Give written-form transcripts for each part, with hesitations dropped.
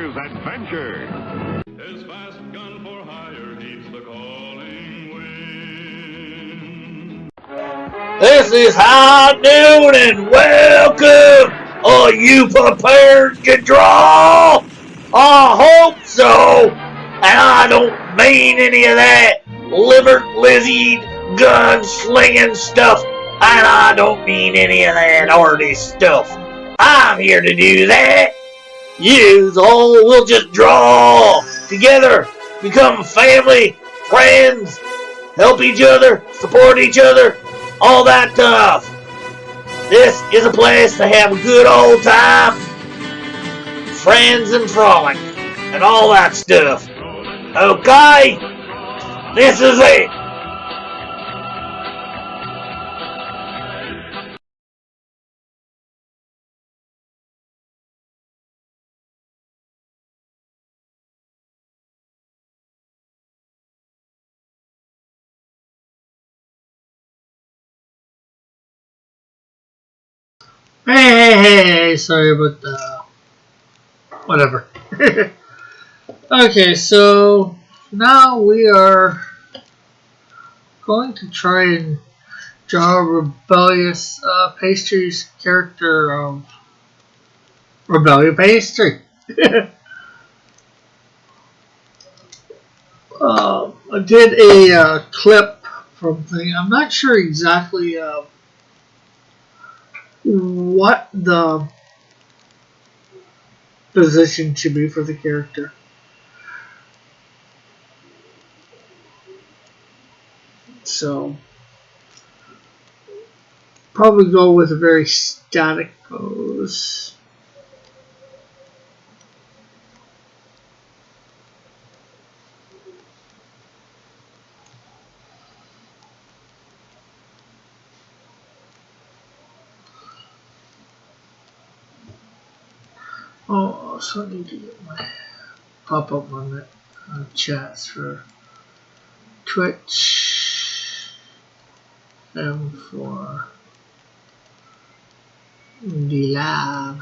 Here's adventure. His fast gun for hire heeds the calling wind. This is High Noon and welcome! Are you prepared to draw? I hope so! And I don't mean any of that liver-lizzied, gun-slinging stuff, and I don't mean any of that arty stuff. I'm here to do that. Yous all will just draw together, become family, friends, help each other, support each other, all that stuff. This is a place to have a good old time, friends and frolic, and all that stuff. Okay? This is it. Hey, sorry about the whatever. Okay, so now we are going to try and draw Rebellious Pastry's character of Rebellious Pastry. I did a clip from thing. I'm not sure exactly what the position should be for the character. So, probably go with a very static pose. Oh, also need to get my pop-up on the chats for Twitch and for the lab.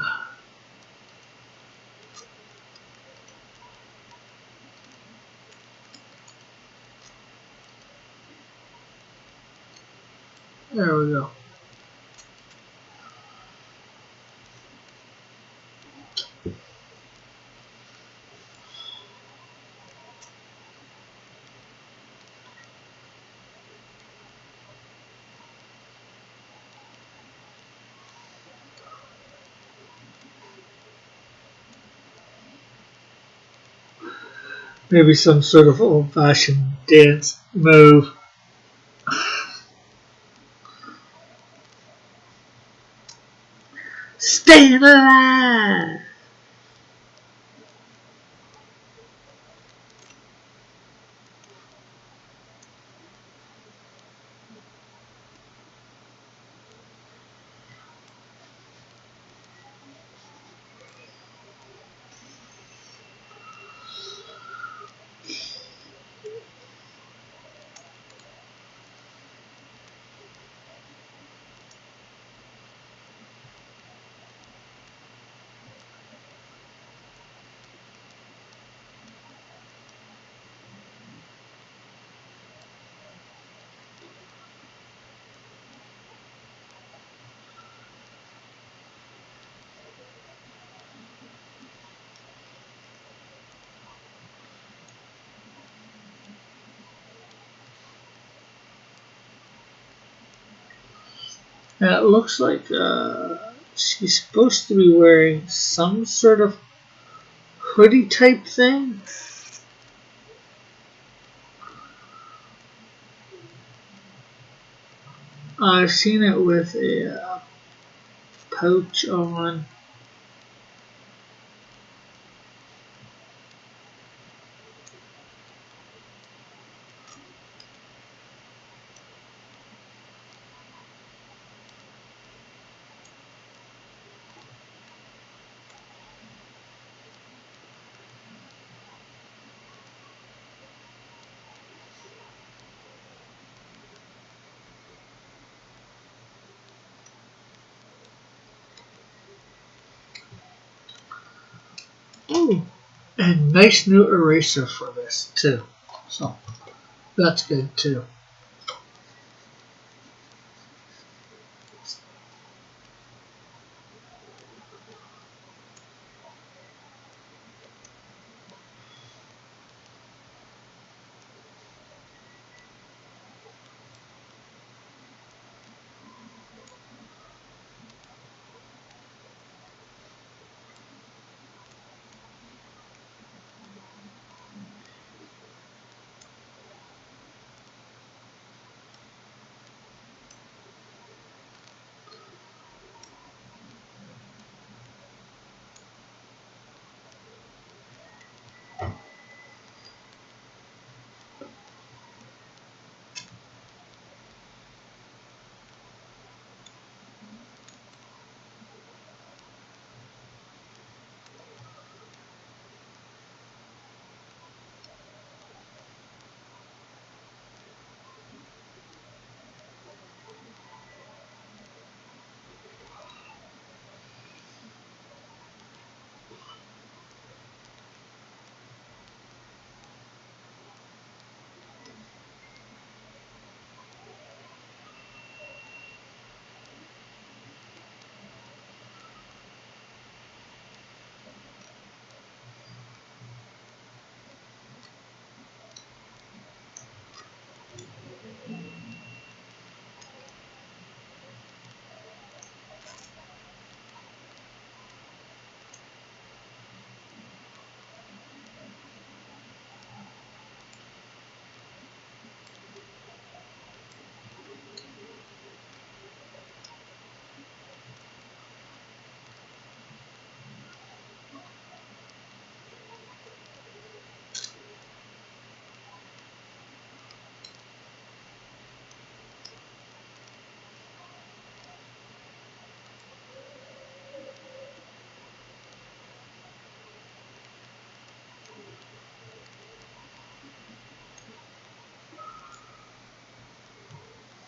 There we go. Maybe some sort of old-fashioned dance move. Staying alive! And it looks like she's supposed to be wearing some sort of hoodie type thing. I've seen it with a pouch on. Ooh, And nice new eraser for this too. So that's good too.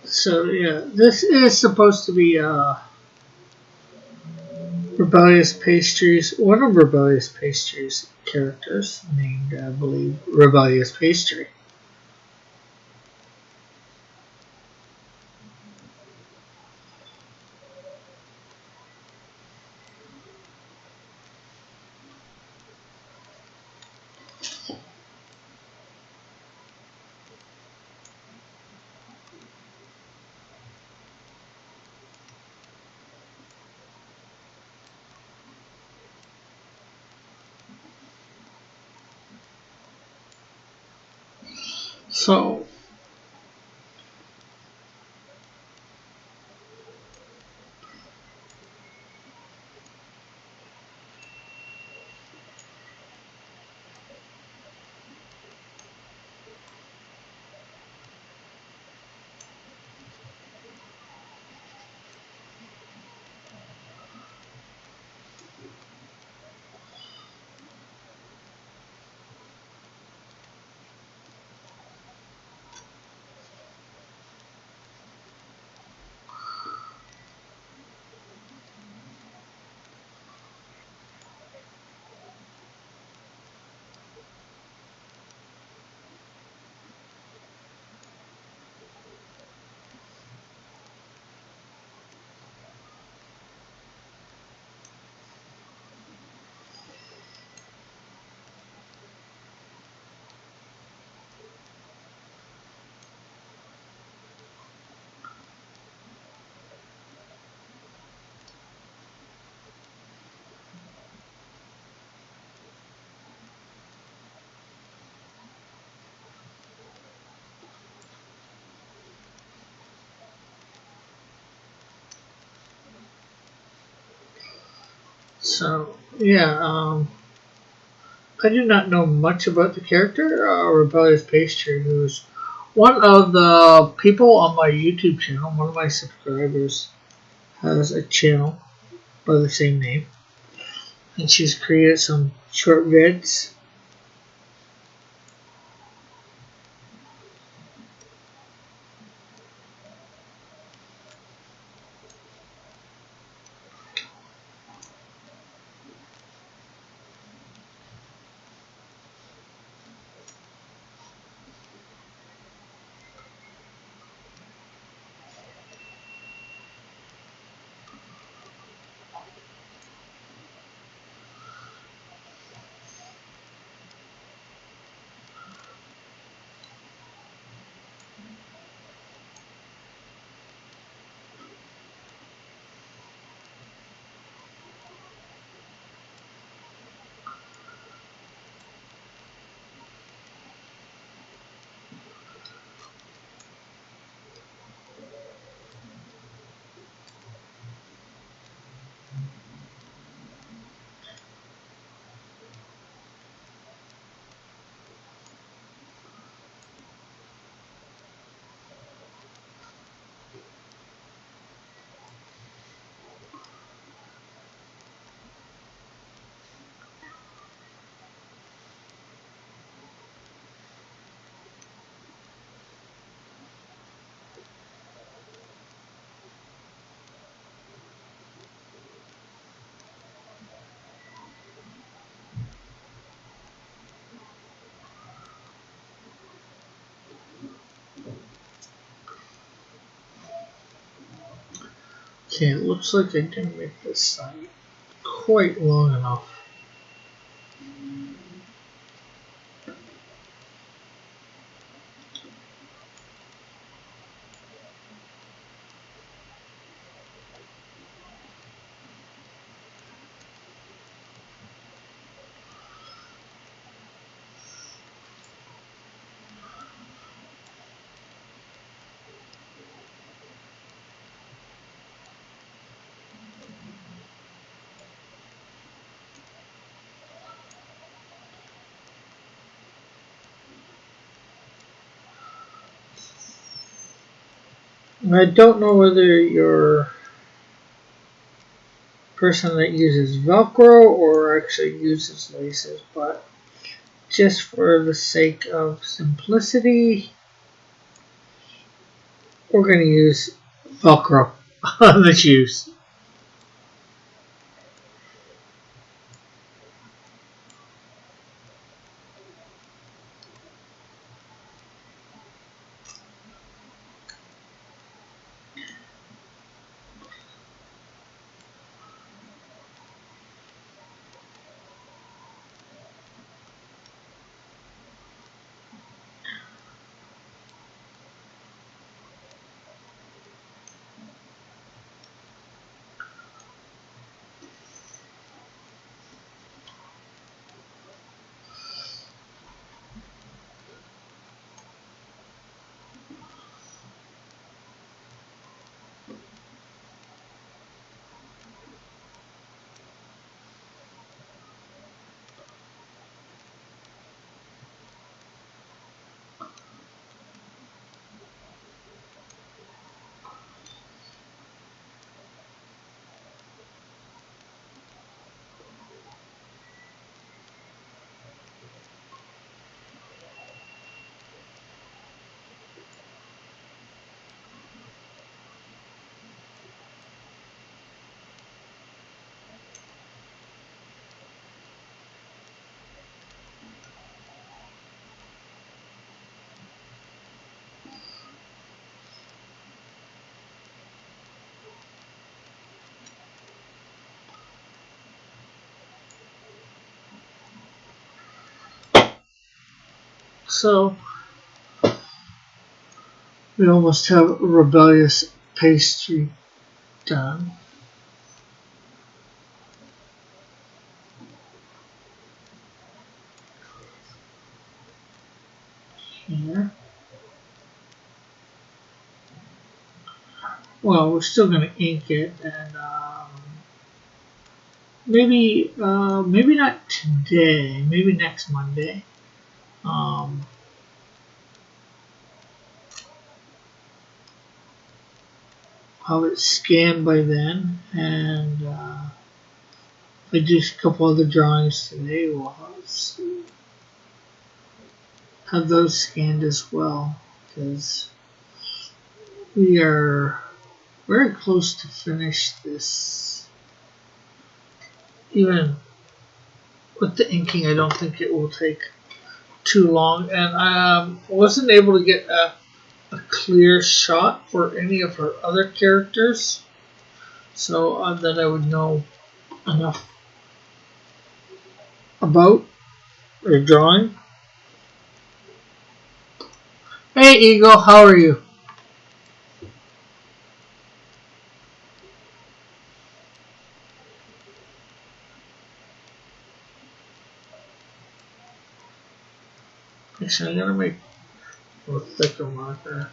So yeah, this is supposed to be Rebellious Pastries, one of Rebellious Pastries characters named, I believe, Rebellious Pastry. So yeah, I do not know much about the character, Rebellious Pastry, who's one of the people on my YouTube channel. One of my subscribers has a channel by the same name, and she's created some short vids. Okay, it looks like I didn't make this site quite long enough. I don't know whether you're a person that uses Velcro or actually uses laces, but just for the sake of simplicity, we're going to use Velcro on the shoes. So we almost have rebellious pastry done. Here. Well, we're still going to ink it, and maybe not today. Maybe next Monday. Um, I'll have it scanned by then, and if I do a couple other drawings today, we'll have those scanned as well, because we are very close to finish this. Even with the inking, I don't think it will take too long, and I wasn't able to get a clear shot for any of her other characters, so that I would know enough about her drawing. Hey Eagle, how are you? Actually, I'm gonna make a thicker marker.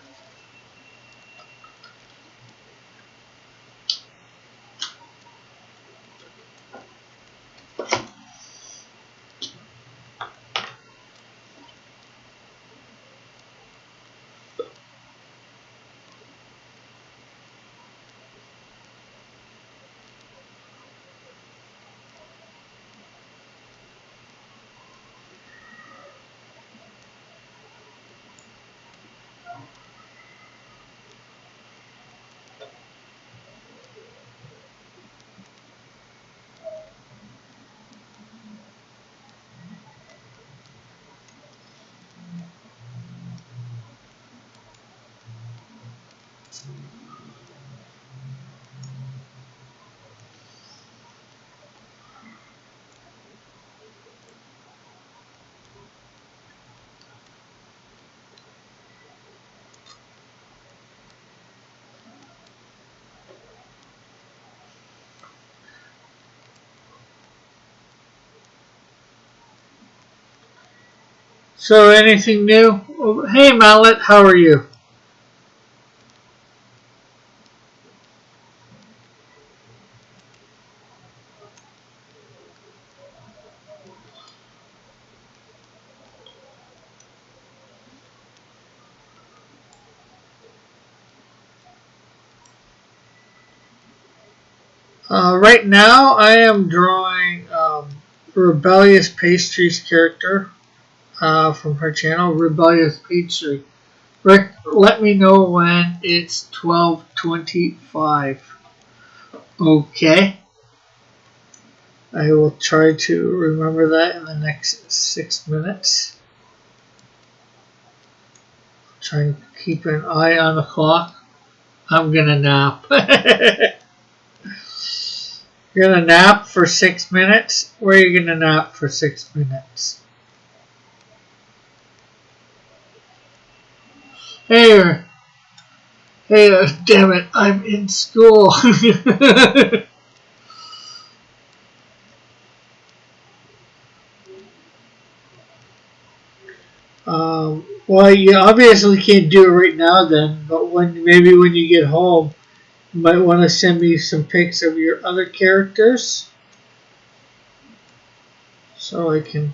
So, anything new? Oh, hey, Mallet, how are you? Right now, I am drawing Rebellious Pastry's character from her channel, Rebellious Pastry. Rick, let me know when it's 12:25. Okay. I will try to remember that in the next 6 minutes. Try and keep an eye on the clock. I'm gonna nap. You're gonna nap for 6 minutes? Where are you gonna nap for 6 minutes? Hey, hey, damn it, I'm in school. Well, you obviously can't do it right now then, but maybe when you get home, you might want to send me some pics of your other characters so I can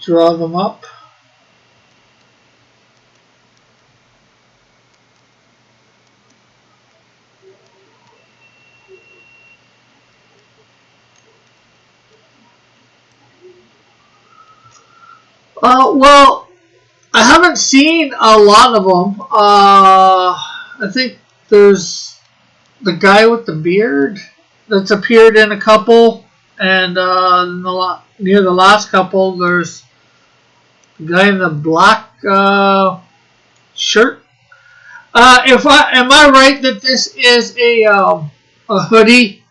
draw them up. Well, I haven't seen a lot of them. I think there's the guy with the beard that's appeared in a couple, and near the last couple, there's the guy in the black shirt. If I am I right that this is a hoodie,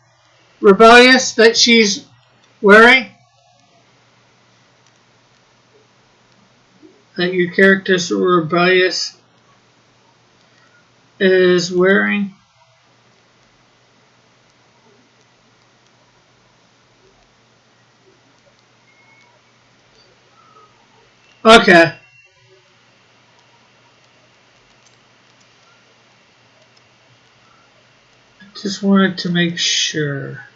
Rebellious, that she's wearing? That your character Rebellious is wearing? Okay. Just wanted to make sure.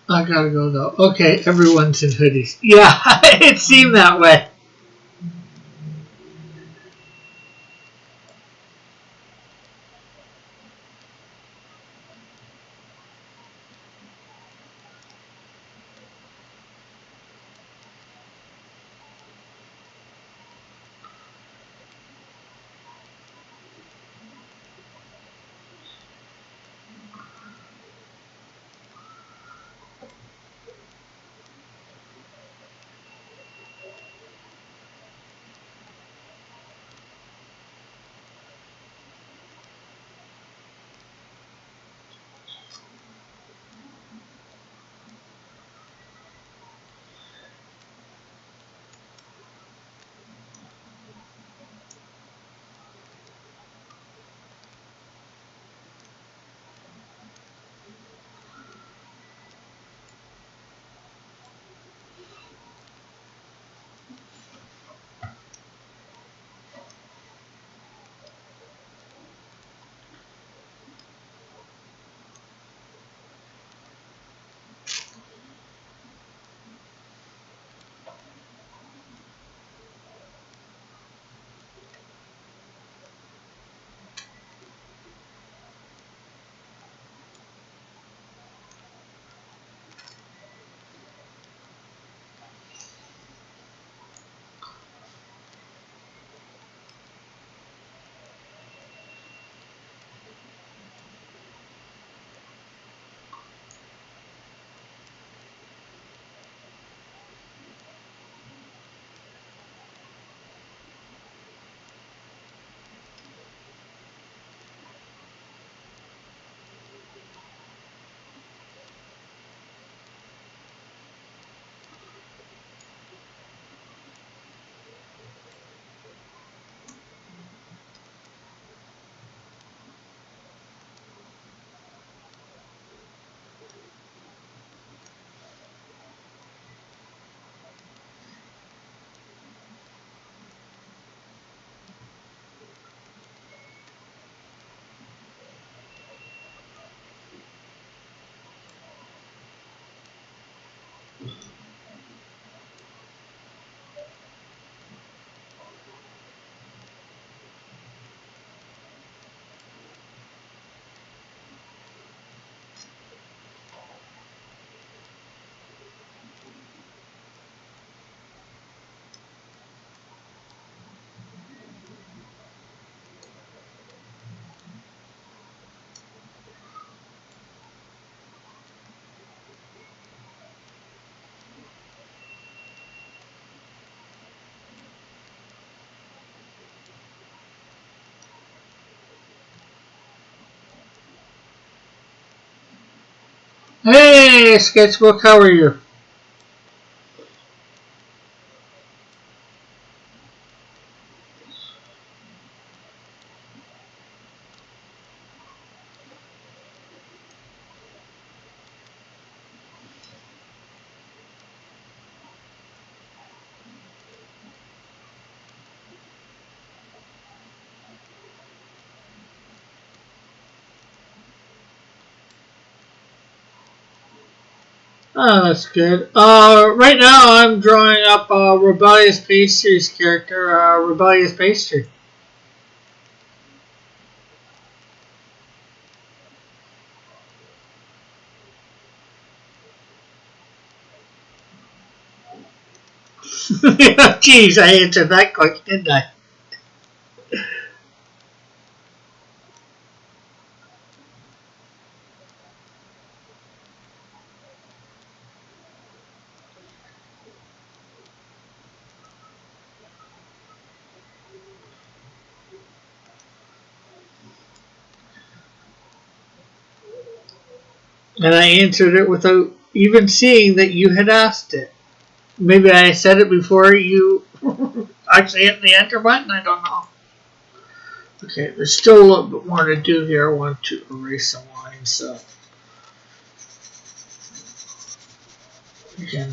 I gotta go though. Okay, everyone's in hoodies. Yeah, it seemed that way. Hey, Sketchbook, how are you? Oh, that's good. Right now I'm drawing up Rebellious Pastry's character, Rebellious Pastry. Jeez, I answered that quick, didn't I? And I answered it without even seeing that you had asked it. Maybe I said it before you actually hit the enter button, I don't know. Okay, there's still a little bit more to do here. I want to erase some lines so we can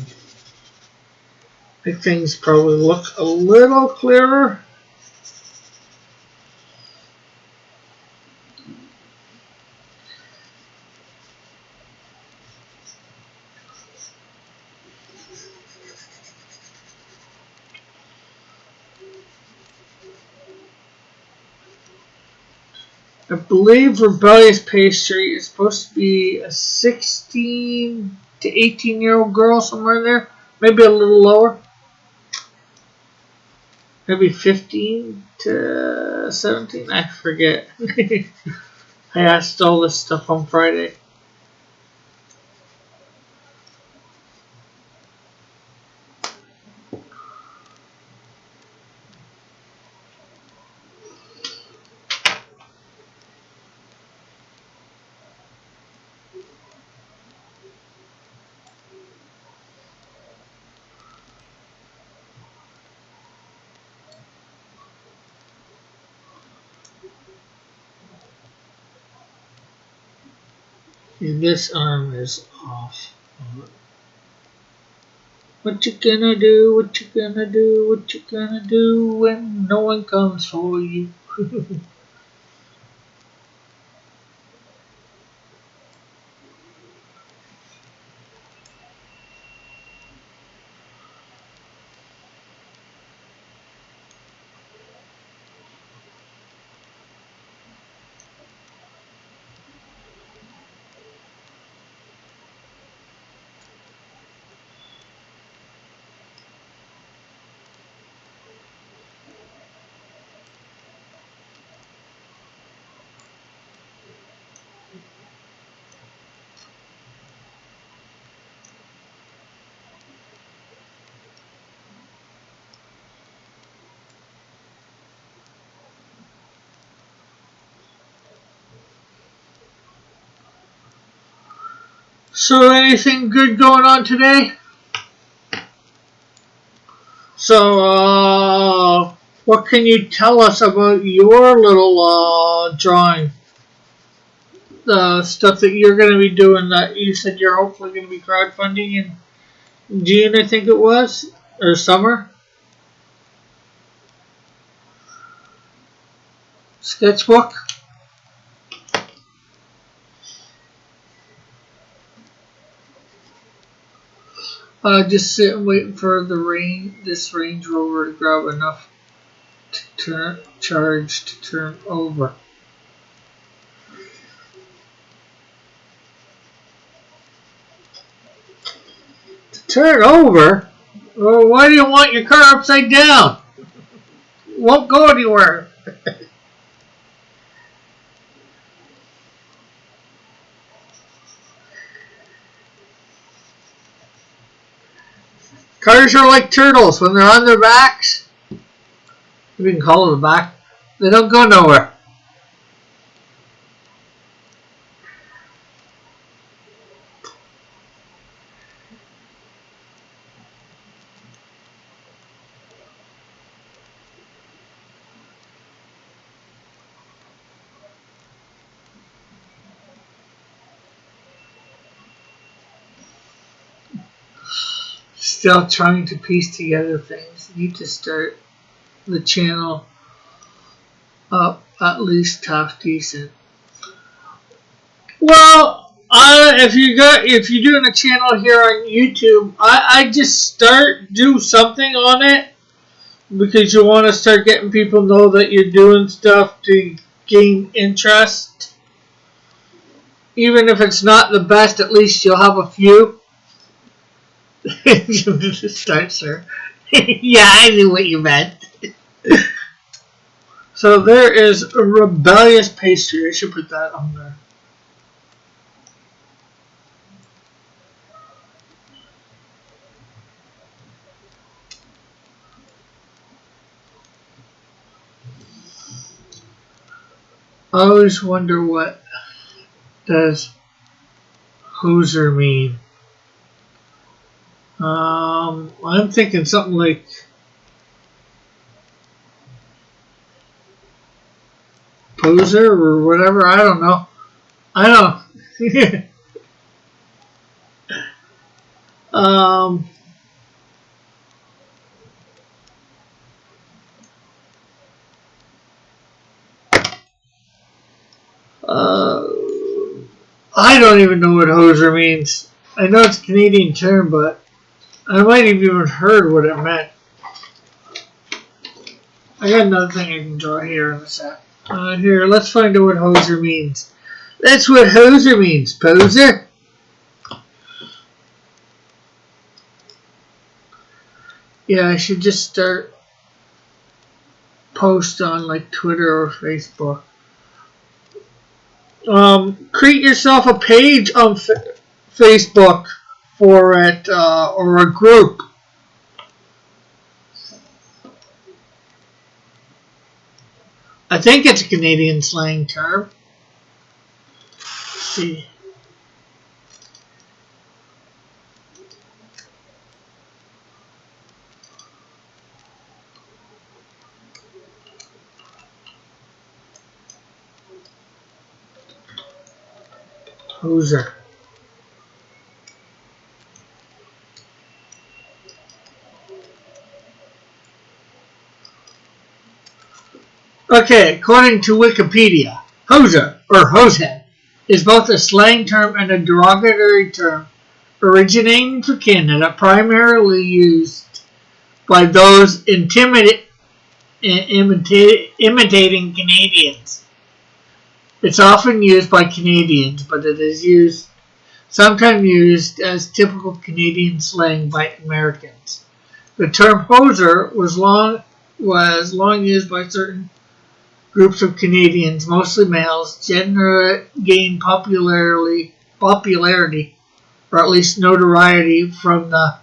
make things probably look a little clearer. I believe Rebellious Pastry is supposed to be a 16 to 18-year-old girl, somewhere in there. Maybe a little lower. Maybe 15 to 17. I forget. I asked all this stuff on Friday. This arm is off. What you gonna do? What you gonna do? What you gonna do when no one comes for you? So, anything good going on today? So, what can you tell us about your little drawing? The stuff that you're going to be doing that you said you're hopefully going to be crowdfunding in June, I think it was, or summer? Sketchbook? Just sitting waiting for this Range Rover to grab enough charge to turn over. To turn over? Well, why do you want your car upside down? It won't go anywhere. Cars are like turtles. When they're on their backs, we can call them a back, they don't go nowhere. still trying to piece together things. Need to start the channel up at least half decent. Well, if you're doing a channel here on YouTube, I just do something on it because you want to start getting people know that you're doing stuff to gain interest. Even if it's not the best, at least you'll have a few. Start, sir. Yeah, I knew what you meant. So there is a rebellious pastry. I should put that on there. I always wonder what does hoser mean. I'm thinking something like poser or whatever. I don't know. I don't. I don't even know what hoser means. I know it's a Canadian term, but I might have even heard what it meant. I got another thing I can draw here in a sec. Here, let's find out what hoser means. That's what hoser means, poser. Yeah, I should just start post on like Twitter or Facebook. Create yourself a page on Facebook for it, or a group. I think it's a Canadian slang term. Let's see. Hoser. Okay, according to Wikipedia, hoser, or hosehead, is both a slang term and a derogatory term originating from Canada, primarily used by those imitating Canadians. It's often used by Canadians, but it is sometimes used as typical Canadian slang by Americans. The term hoser was long used by certain groups of Canadians, mostly males, generally gained popularity, or at least notoriety, from the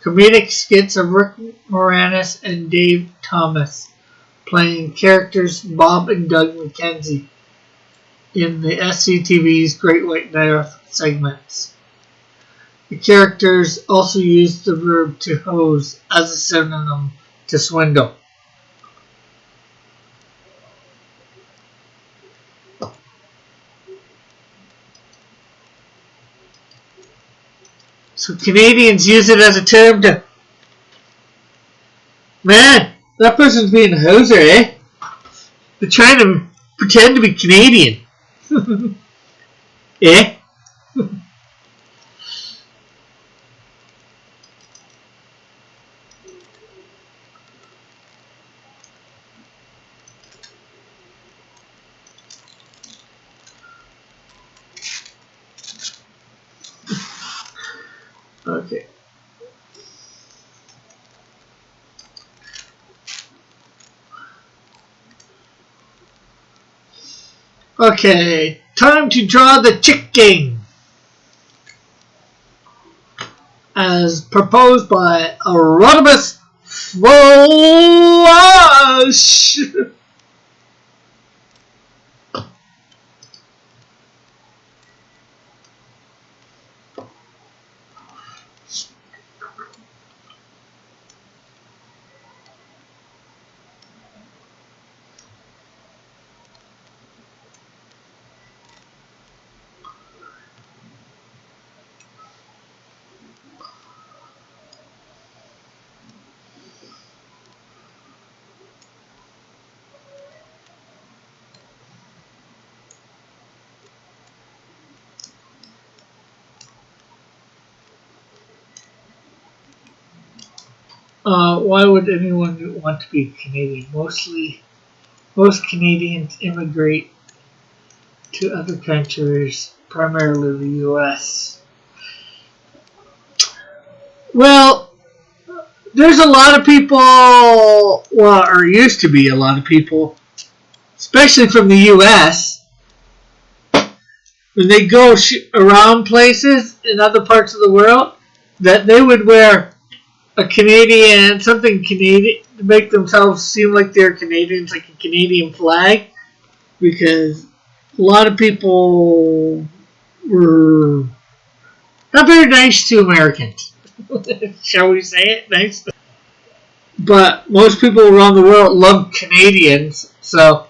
comedic skits of Rick Moranis and Dave Thomas, playing characters Bob and Doug McKenzie in the SCTV's Great White North segments. The characters also used the verb to hose as a synonym to swindle. So Canadians use it as a term to, man, that person's being a hoser, eh? They're trying to pretend to be Canadian. Eh? Okay. Okay, time to draw the chicken, as proposed by Rodimus Flash. Why would anyone want to be Canadian? Most Canadians immigrate to other countries, primarily the U.S. Well, there's a lot of people, well, or used to be a lot of people, especially from the U.S., when they go around places in other parts of the world, that they would wear a Canadian, something Canadian, to make themselves seem like they're Canadians, like a Canadian flag, because a lot of people were not very nice to Americans. Shall we say it? Nice. But most people around the world love Canadians, so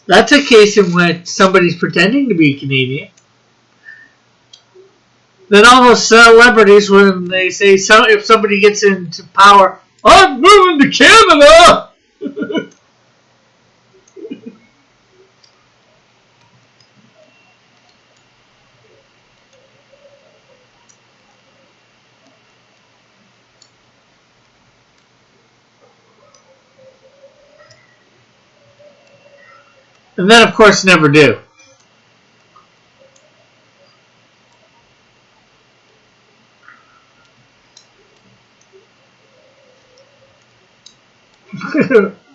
that's a case in which somebody's pretending to be Canadian. Then all those celebrities, when they say if somebody gets into power, I'm moving to Canada. And then, of course, never do.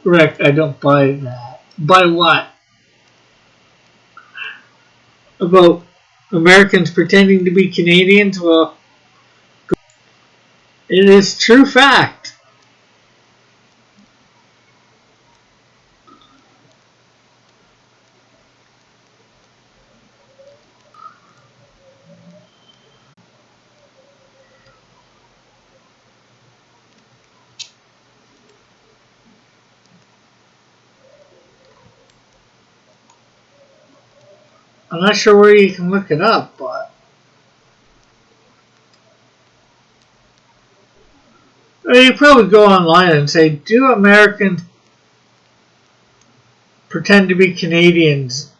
Correct, I don't buy that. Buy what? About Americans pretending to be Canadians? Well, it is true fact. I'm not sure where you can look it up, but you probably go online and say, do Americans pretend to be Canadians?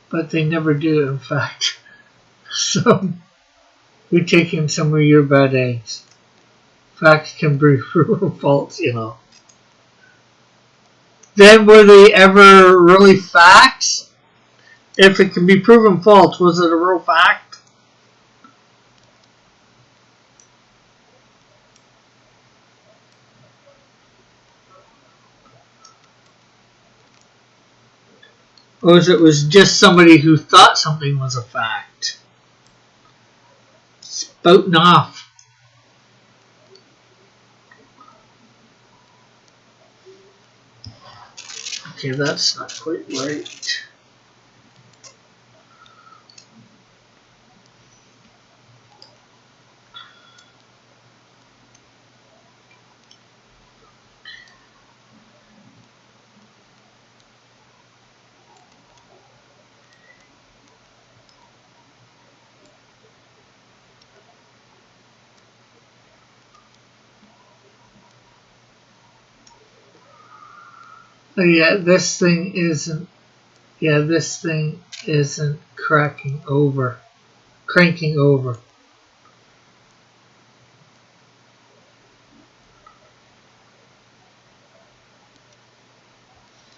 But they never do, in fact. So, we're taking some of your bad eggs. Facts can be proven false, you know. Then were they ever really facts? If it can be proven false, was it a real fact? Or was just somebody who thought something was a fact? Spouting off. Okay, that's not quite right. Oh yeah, this thing isn't. Yeah, this thing isn't cranking over.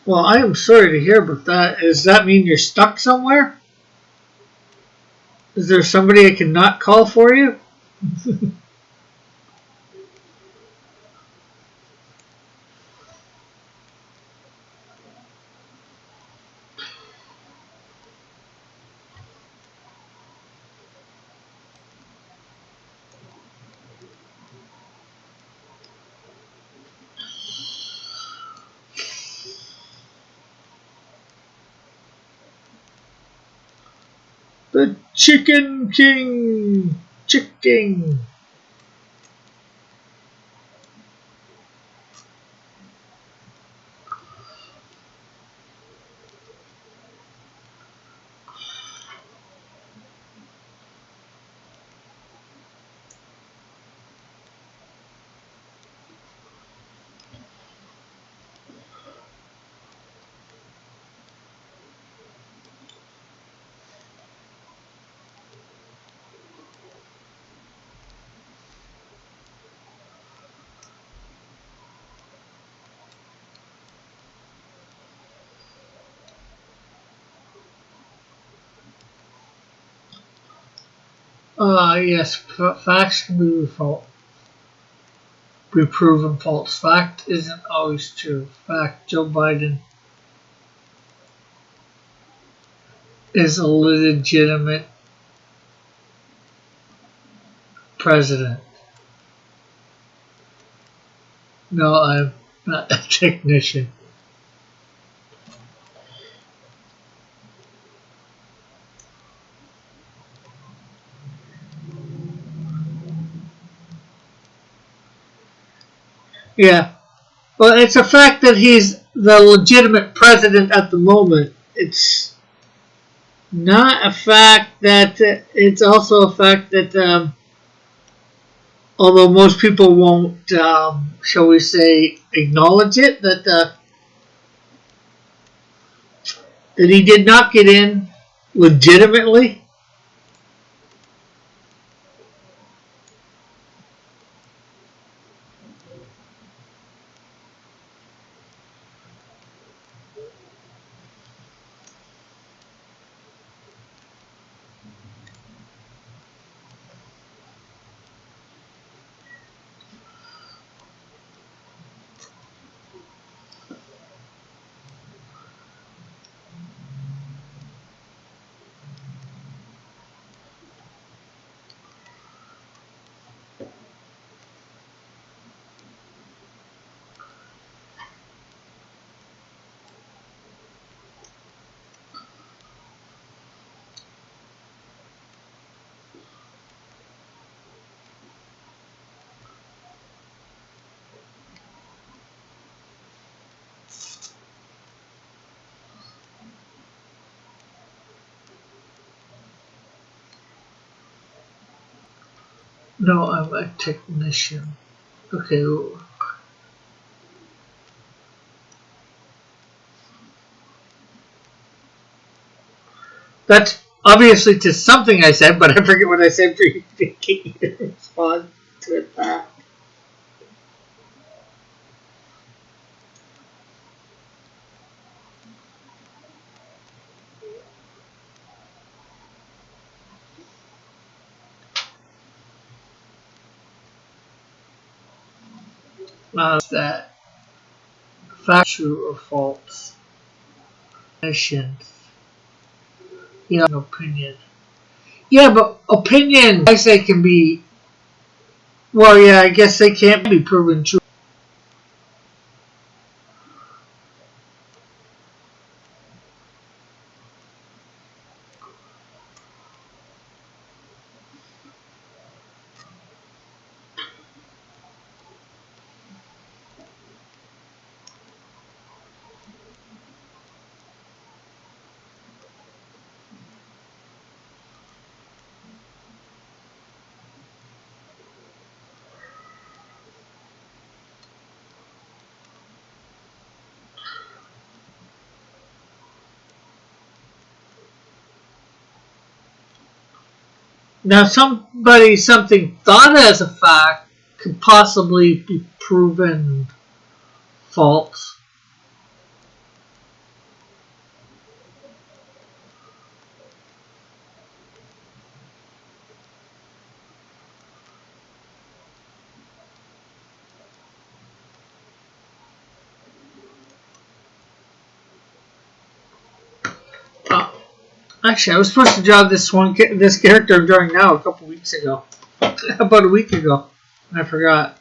Well, I am sorry to hear about that. Does that mean you're stuck somewhere? Is there somebody I can not call for you? The Chicken King! Chicken! Yes, facts can be proven false. Fact isn't always true. Fact, Joe Biden is a legitimate president. No, I'm not a technician. Yeah. Well, it's a fact that he's the legitimate president at the moment. It's not a fact that it's also a fact that although most people won't, shall we say, acknowledge it, that he did not get in legitimately. No, I'm a technician. Okay. That's obviously to something I said, but I forget what I said for you to get you to respond to it back. That fact, true or false? Definition. Yeah, an opinion. Yeah, but opinion, I say, can be. Well, yeah, I guess they can't be proven true. Now, something thought as a fact could possibly be proven false. Oh, actually, I was supposed to draw this character I'm drawing now a couple weeks ago, about a week ago. I forgot.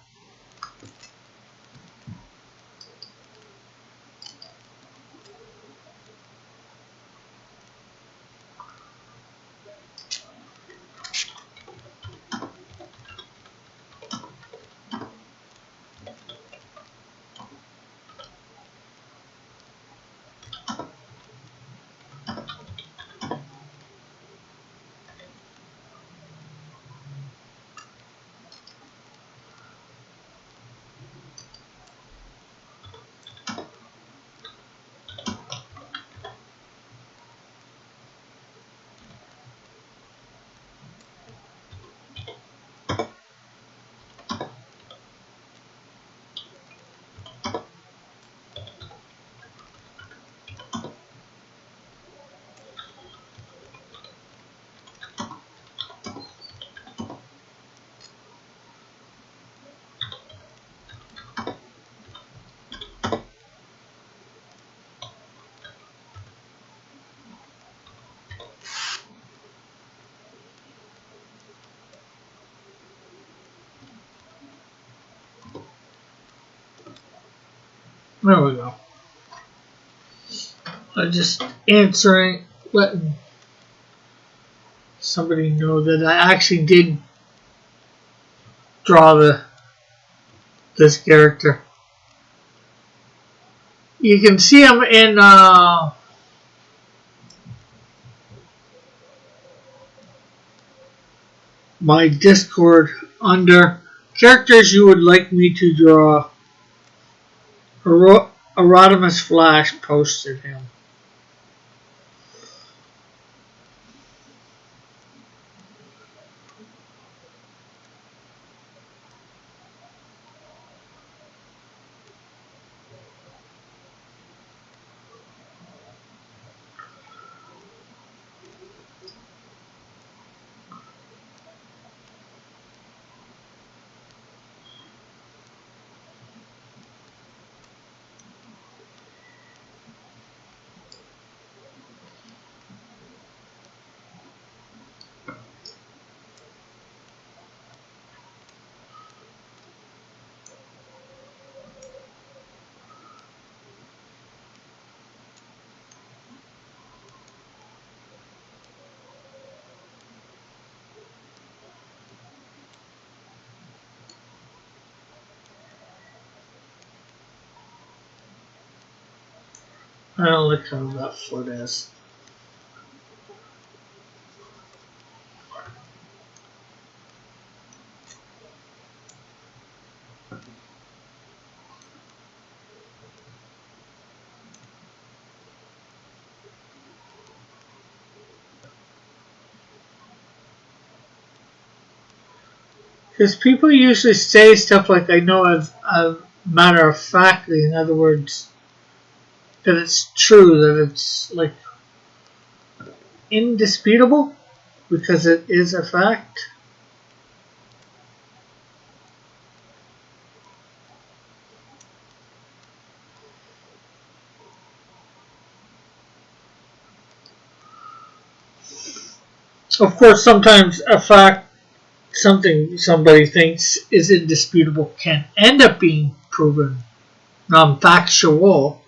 There we go. I'm just answering, letting somebody know that I actually did draw this character. You can see him in my Discord under characters you would like me to draw. Erodimus Flash posted him. I don't like how that foot is. Because people usually say stuff like, I know as a matter of factly, in other words, that it's true, that it's like indisputable, because it is a fact. Of course, sometimes a fact, something somebody thinks is indisputable, can end up being proven non-factual.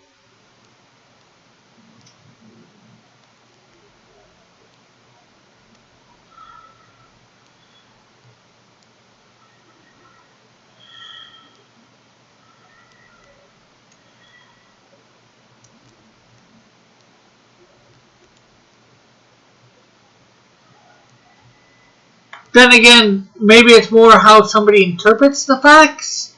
Then again, maybe it's more how somebody interprets the facts.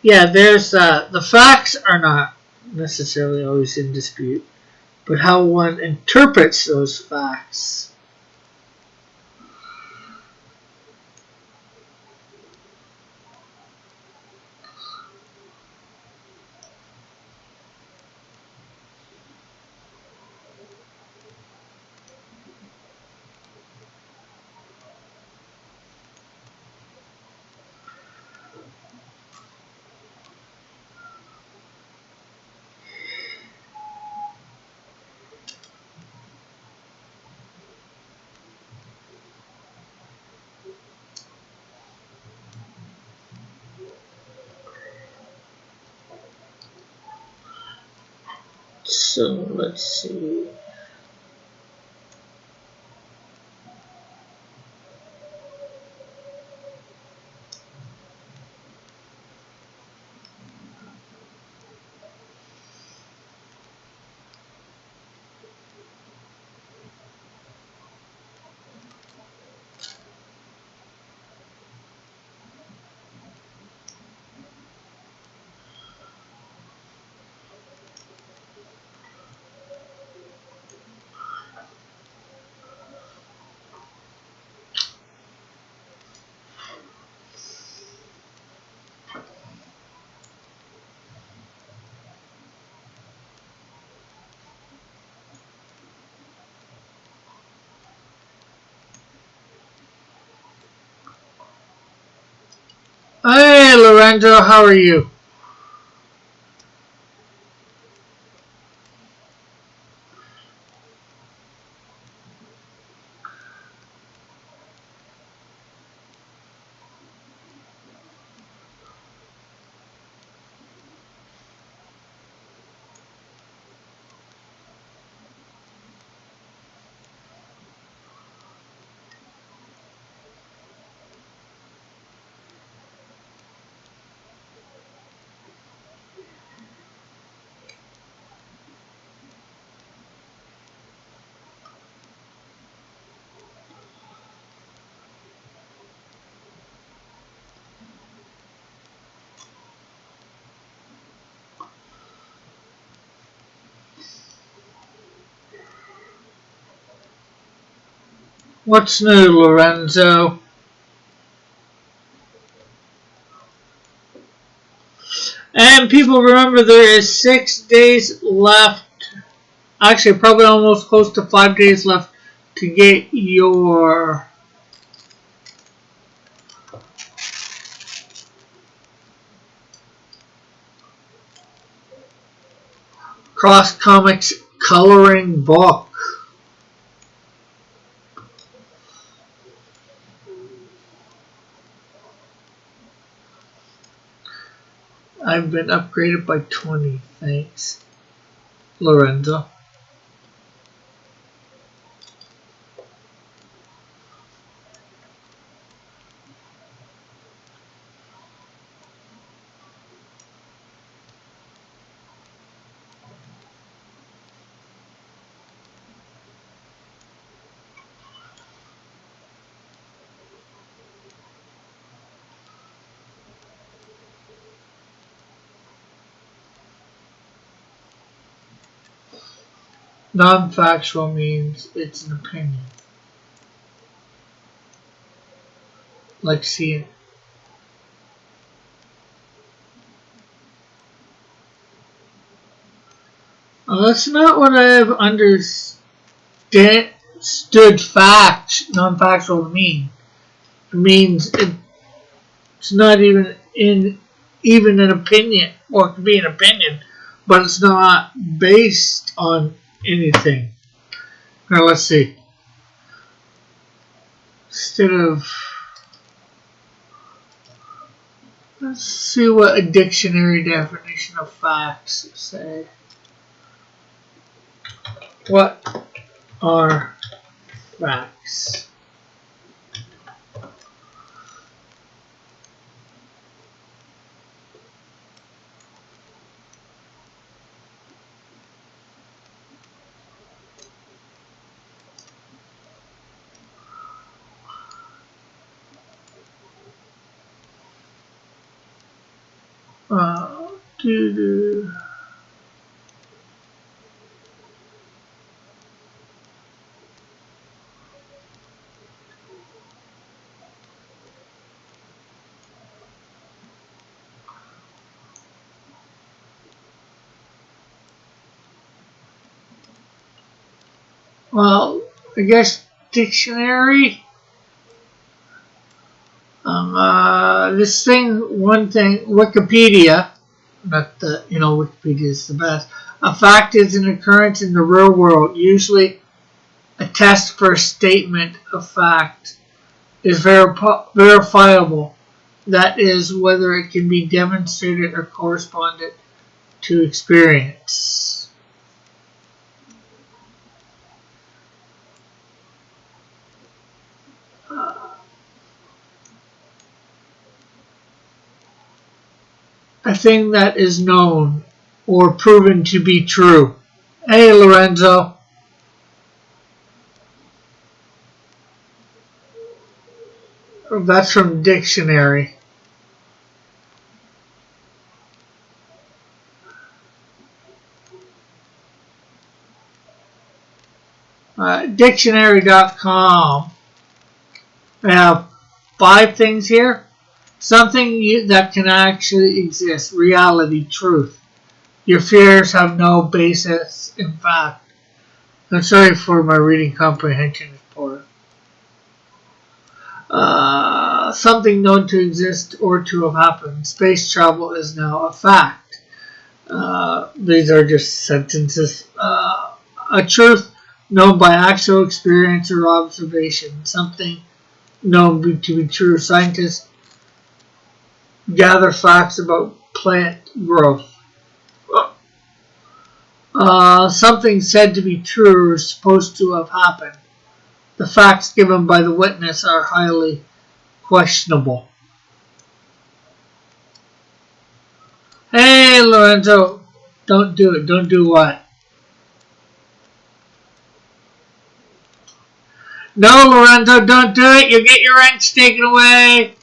Yeah, there's the facts are not necessarily always in dispute, but how one interprets those facts. So let's see. Hey, Lorenzo, how are you? What's new, Lorenzo? And people, remember, there is 6 days left. Actually, probably almost close to 5 days left to get your Cross Comics coloring book. I've been upgraded by 20. Thanks, Lorenzo. Non-factual means it's an opinion. Like seeing. Well, that's not what I've understood non-factual to mean. It means it's not even an opinion, or it could be an opinion, but it's not based on anything. Now let's see. Let's see what a dictionary definition of facts say. What are facts? Doo-doo. Well, I guess dictionary. This thing, one thing, Wikipedia. Not the, Wikipedia is the best. A fact is an occurrence in the real world. Usually, a test for a statement of fact is verifiable. That is, whether it can be demonstrated or corresponded to experience. A thing that is known or proven to be true. Hey, Lorenzo. That's from dictionary. Dictionary.com. I have 5 things here. Something that can actually exist. Reality, truth. Your fears have no basis in fact. I'm sorry for my reading comprehension is poor. Something known to exist or to have happened. Space travel is now a fact. These are just sentences. A truth known by actual experience or observation. Something known to be true. Scientists gather facts about plant growth. Something said to be true or supposed to have happened. The facts given by the witness are highly questionable. Hey, Lorenzo, don't do it. Don't do what? No, Lorenzo, don't do it. You'll get your ranks taken away.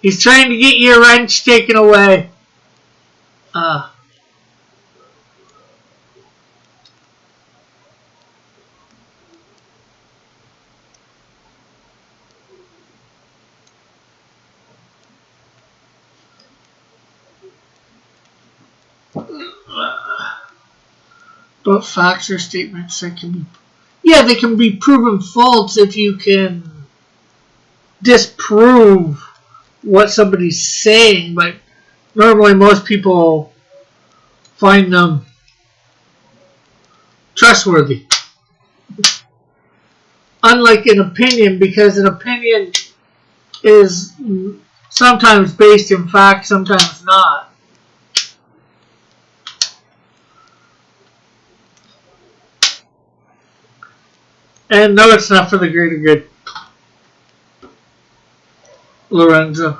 He's trying to get your wrench taken away. But facts or statements that can be, yeah, they can be proven false if you can disprove what somebody's saying, but normally most people find them trustworthy. Unlike an opinion, because an opinion is sometimes based in fact, sometimes not. And no, it's not for the greater good, Lorenzo.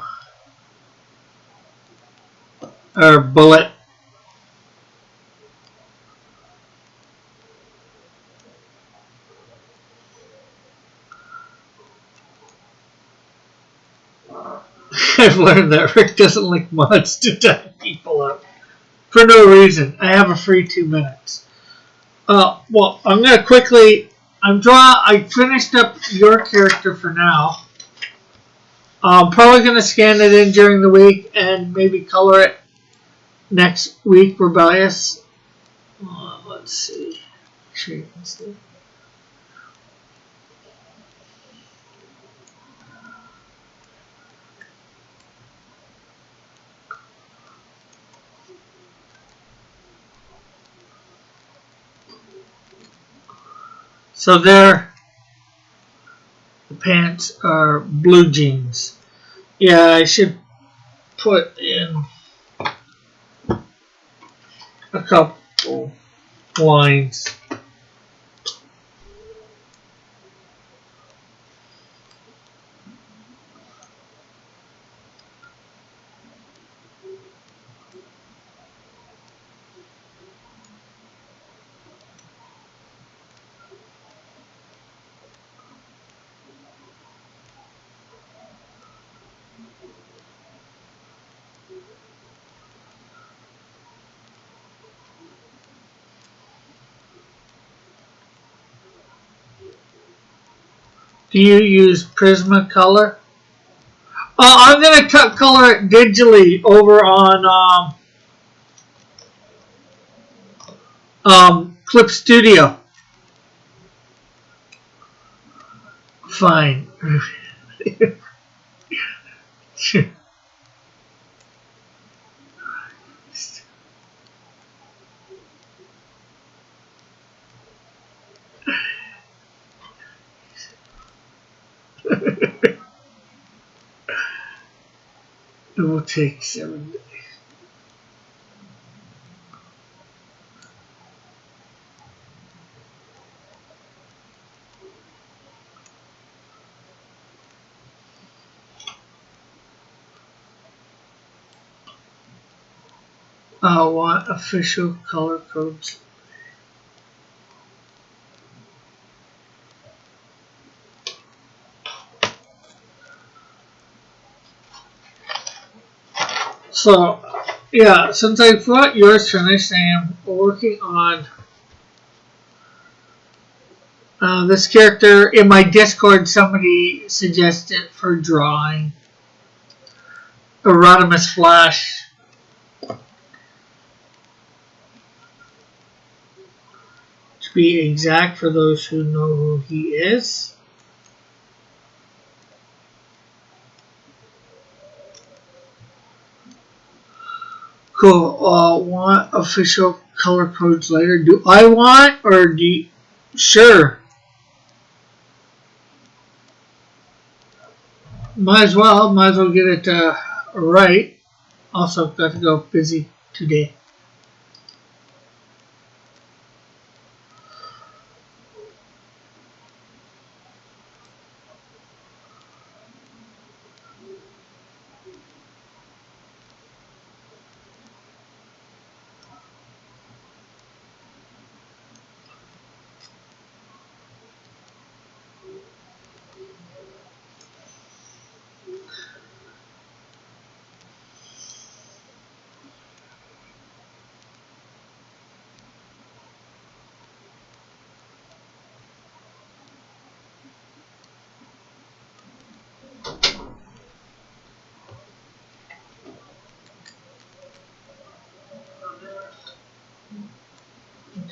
Or Bullet. I've learned that Rick doesn't like mods to tie people up. For no reason. I have a free 2 minutes. Well, I'm going to quickly... I finished up your character for now. I'm probably going to scan it in during the week and maybe color it next week, Rebellious. Let's see. So there, the pants are blue jeans. Yeah, I should put in a couple lines. Do you use Prismacolor? I'm going to color it digitally over on Clip Studio. Fine. It will take 7 days. I want official color codes. So, yeah, since I've got yours finished, I am working on this character. In my Discord, somebody suggested for drawing Erodimus Flash. To be exact, for those who know who he is. Cool. Want official color codes later? Do I want, or do you? Sure. Might as well get it right. Also, got to go busy today.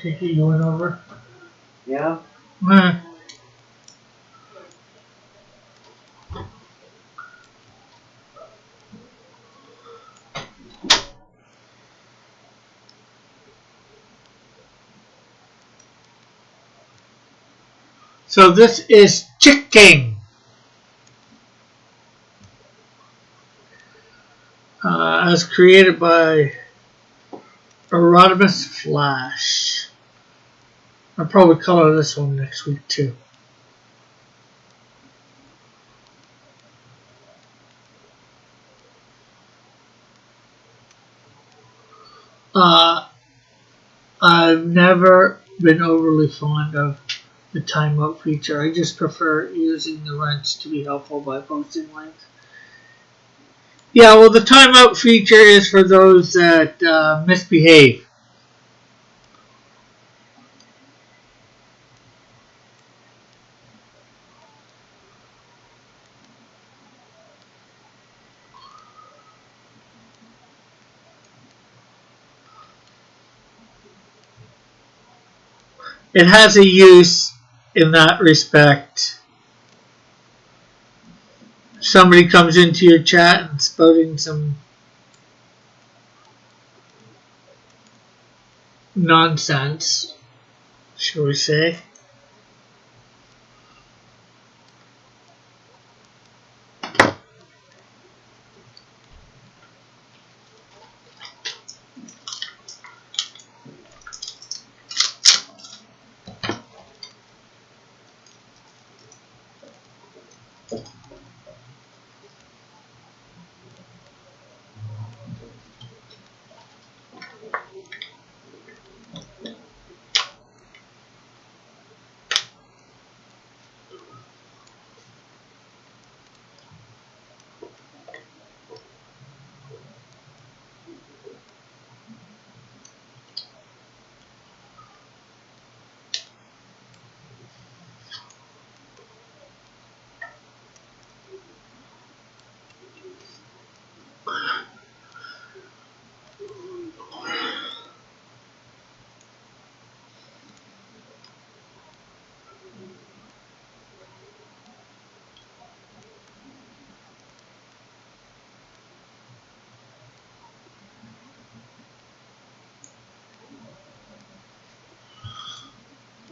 Take it you went over. Yeah. Eh. So this is Chick King. As created by Erodimus Flash. I'll probably color this one next week too. I've never been overly fond of the timeout feature. I just prefer using the wrench to be helpful by posting length. Yeah, well, the timeout feature is for those that misbehave. It has a use in that respect. Somebody comes into your chat and spouting some nonsense, shall we say.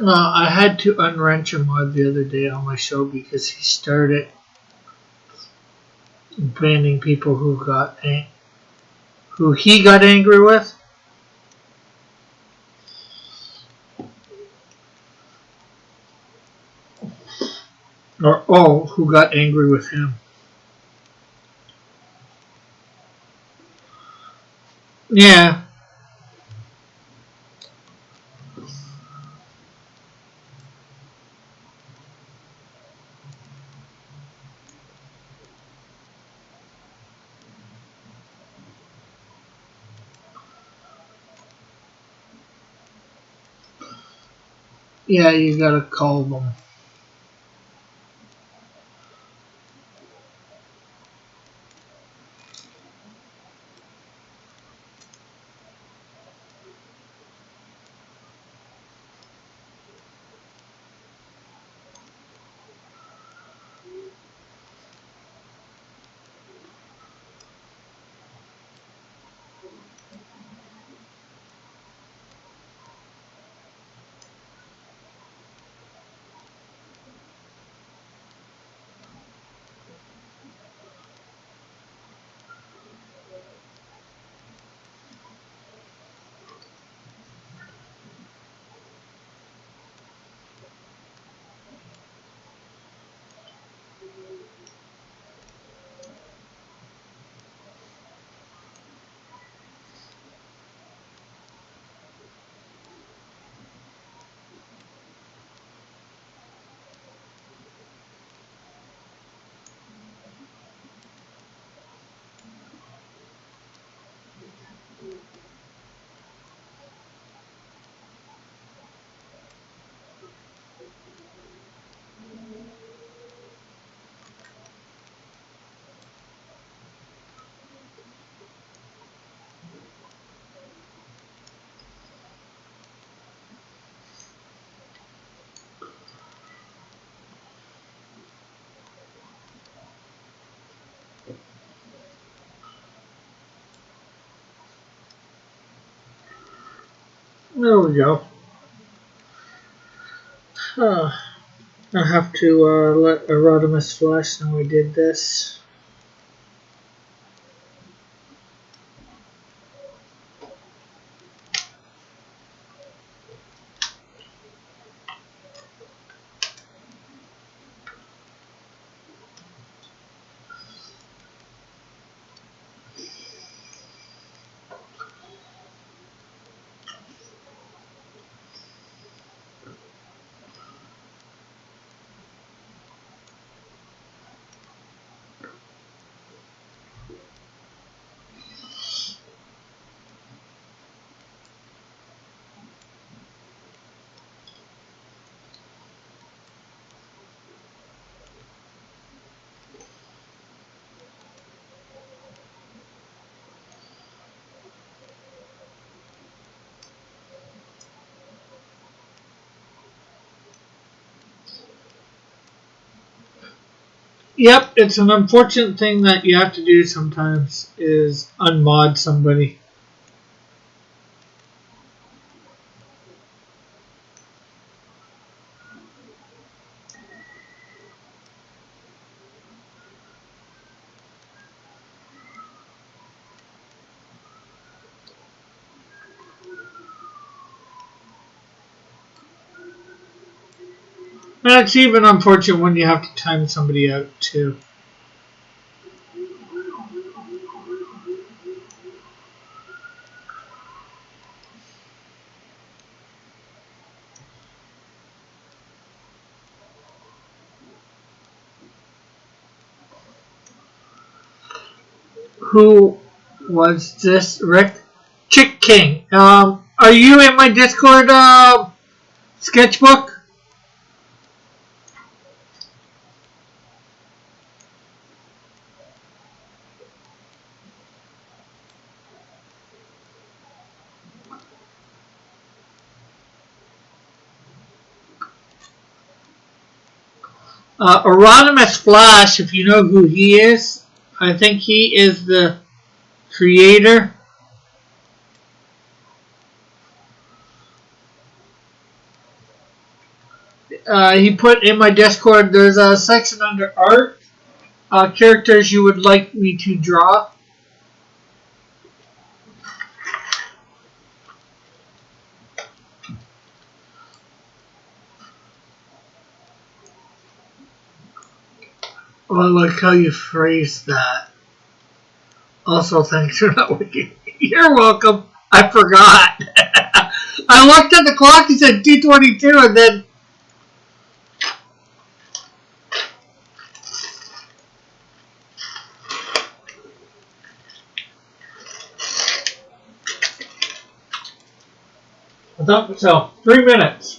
I had to unwrench a mod the other day on my show because he started banning people who he got angry with, or who got angry with him. Yeah, yeah, you gotta call them. There we go. I have to let Erodimus Flash know we did this. Yep, it's an unfortunate thing that you have to do sometimes is unmod somebody. And it's even unfortunate when you have to time somebody out too. Who was this, Rick? Chick King. Are you in my Discord sketchbook? Erodimus Flash, if you know who he is, I think he is the creator. He put in my Discord, there's a section under art, characters you would like me to draw. Oh, I like how you phrased that. Also, thanks for not looking. You're welcome. I forgot. I looked at the clock, it said 2:22, and then I thought so. 3 minutes.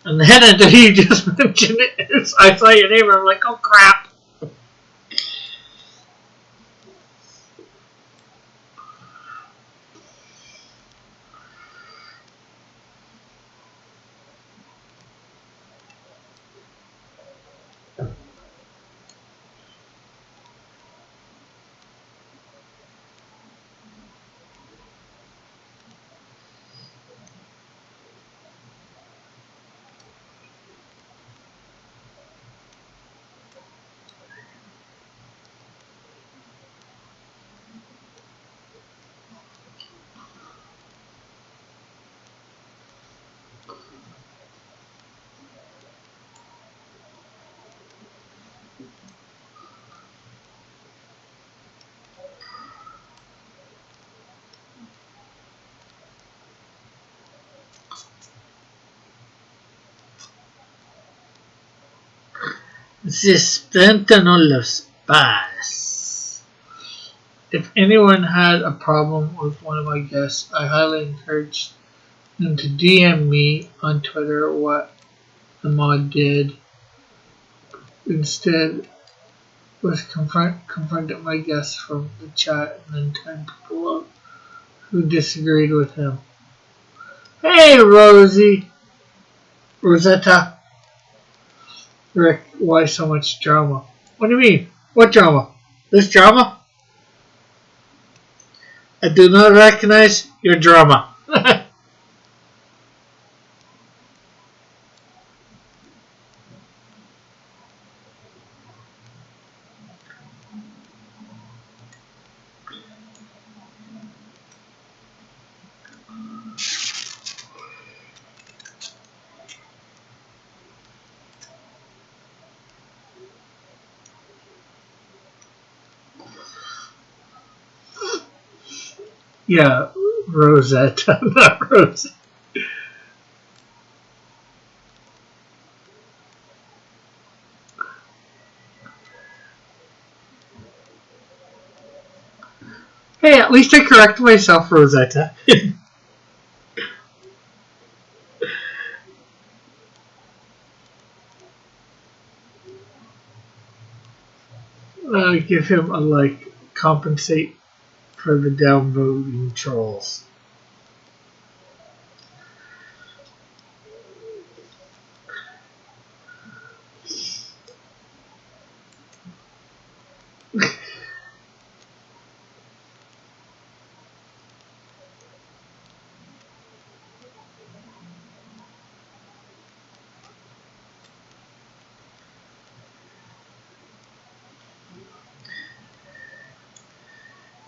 And then until you just mentioned it, I saw your name and I'm like, oh crap. Los Paz. If anyone had a problem with one of my guests, I highly encourage them to DM me on Twitter what the mod did. Instead, was confronted my guests from the chat and then 10 people out who disagreed with him. Hey, Rosie! Rosetta! Rick, why so much drama? What do you mean? What drama? This drama? I do not recognize your drama. Yeah, Rosetta, not Rosetta. Hey, at least I correct myself, Rosetta. Give him a like, compensate for the downvoting trolls.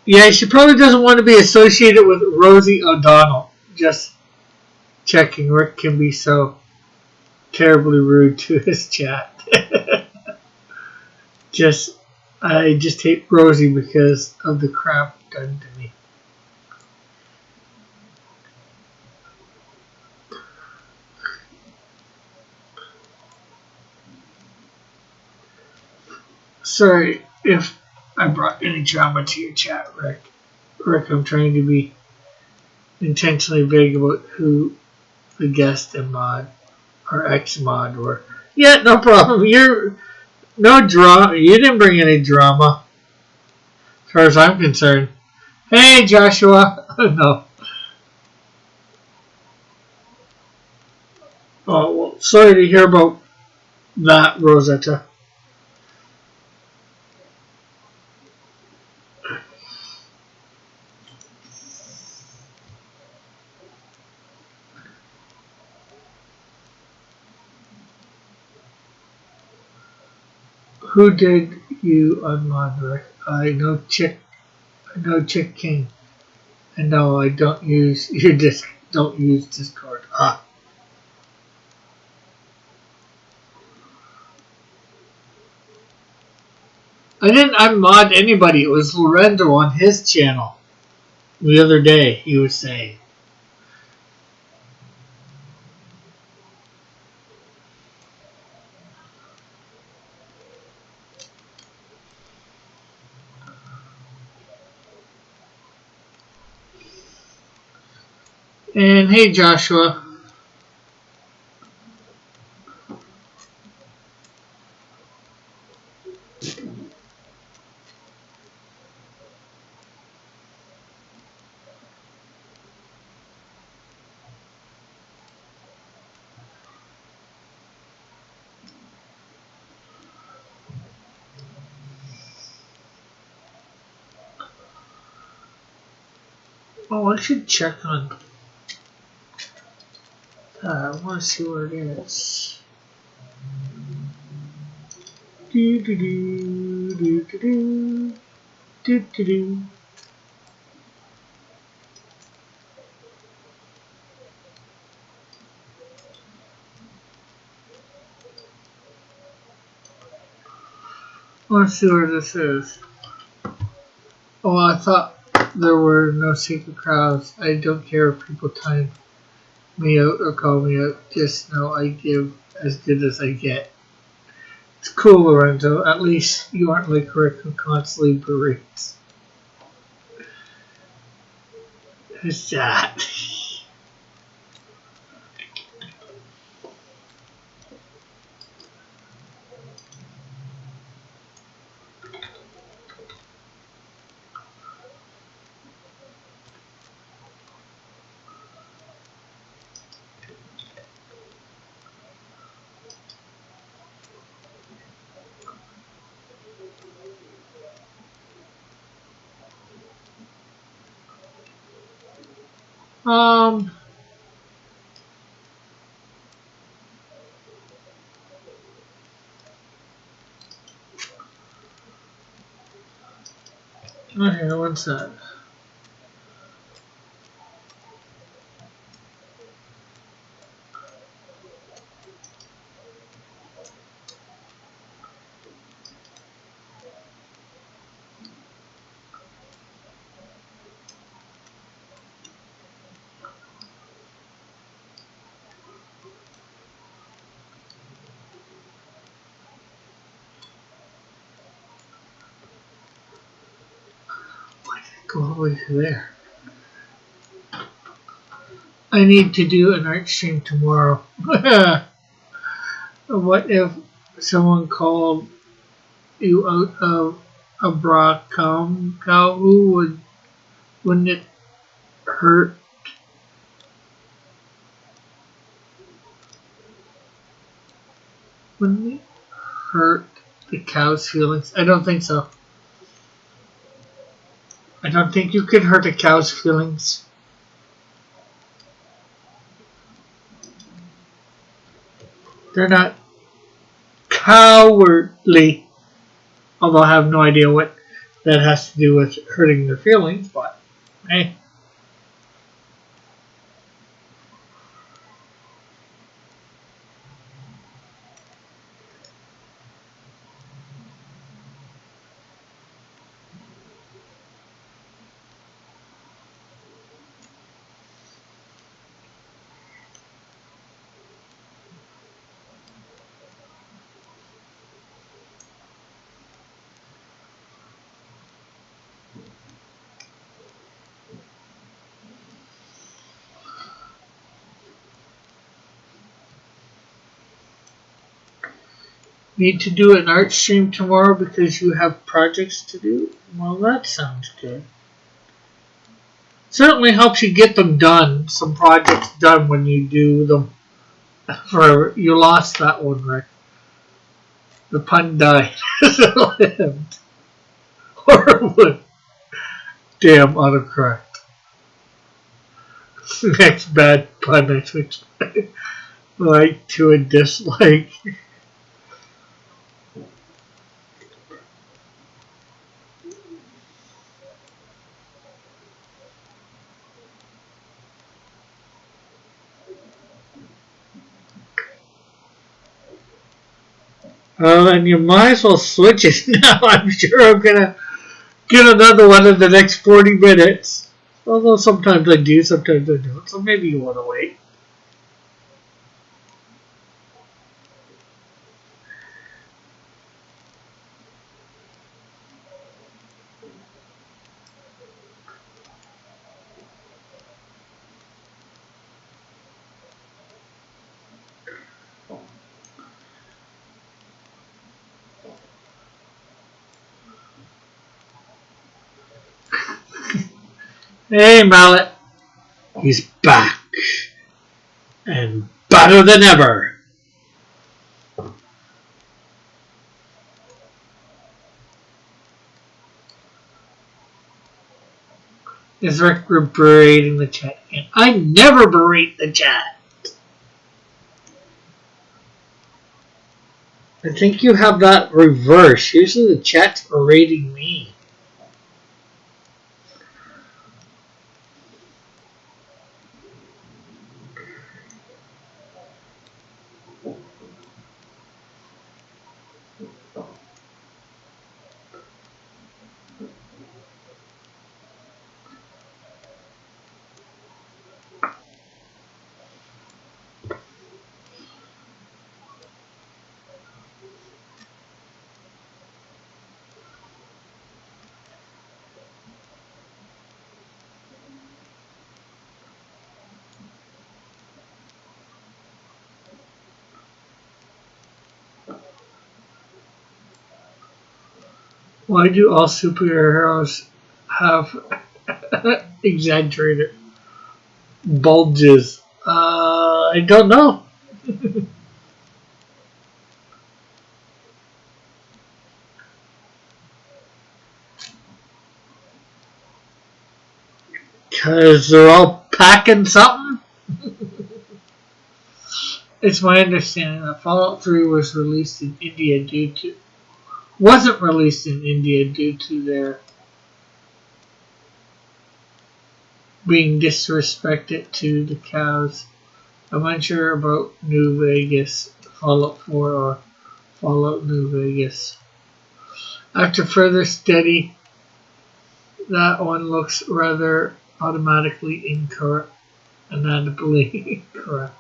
Yeah, she probably doesn't want to be associated with Rosie O'Donnell. Just checking. Rick can be so terribly rude to his chat. just, I just hate Rosie because of the crap done to me. Sorry if I brought any drama to your chat, Rick. Rick, I'm trying to be intentionally vague about who the guest and mod or ex mod were. Yeah, no problem. You're no drama. You didn't bring any drama, as far as I'm concerned. Hey, Joshua. No. Oh well, sorry to hear about that, Rosetta. Who did you unmod, Rick? I know Chick King. And no, I don't use your disc. Don't use Discord. Ah. I didn't unmod anybody. It was Lorenzo on his channel the other day. He was saying. And hey, Joshua. Oh, I should check on. I want to see where it is. Do do do do do do do do do. I want to see where this is. Oh, I thought there were no secret crowds. I don't care if people time me out or call me out. Just know I give as good as I get. It's cool, Lorenzo. At least you aren't like Rick who constantly berates. Who's that? Um, okay, what's that? go all the way to there. I need to do an art stream tomorrow. What if someone called you out of a Bracom cow? Wouldn't it hurt? Wouldn't it hurt the cow's feelings? I don't think so. I don't think you can hurt a cow's feelings. They're not cowardly. Although I have no idea what that has to do with hurting their feelings, but hey. Need to do an art stream tomorrow because you have projects to do? Well, that sounds good. Certainly helps you get them done, some projects done when you do them. For you lost that one, Rick. The pun died. Horrible. Damn autocorrect. Next bad pun I switched. Like to a dislike. Well, then you might as well switch it now. I'm sure I'm gonna get another one in the next 40 minutes. Although sometimes I do, sometimes I don't. So maybe you want to wait. Hey, Mallet. He's back. And better than ever. Is Rick berating the chat again? I never berate the chat. I think you have that reversed. Usually the chat's berating me. Why do all superheroes have exaggerated bulges? I don't know. Because they're all packing something? It's my understanding that Fallout 3 wasn't released in India due to their being disrespected to the cows. I'm unsure about New Vegas, Fallout 4 or Fallout New Vegas. After further study, that one looks rather automatically incorrect. Anatomically correct.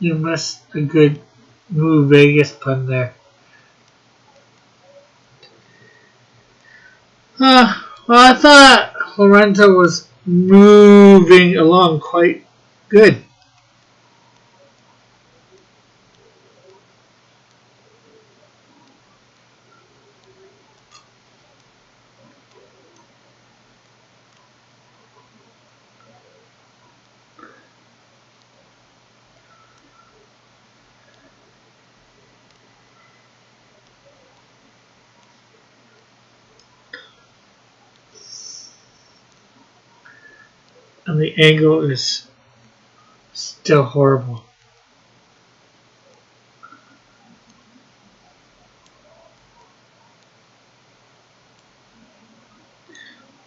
You missed a good Move Vegas pun there. Well, I thought Lorenzo was moving along quite good. And the angle is still horrible.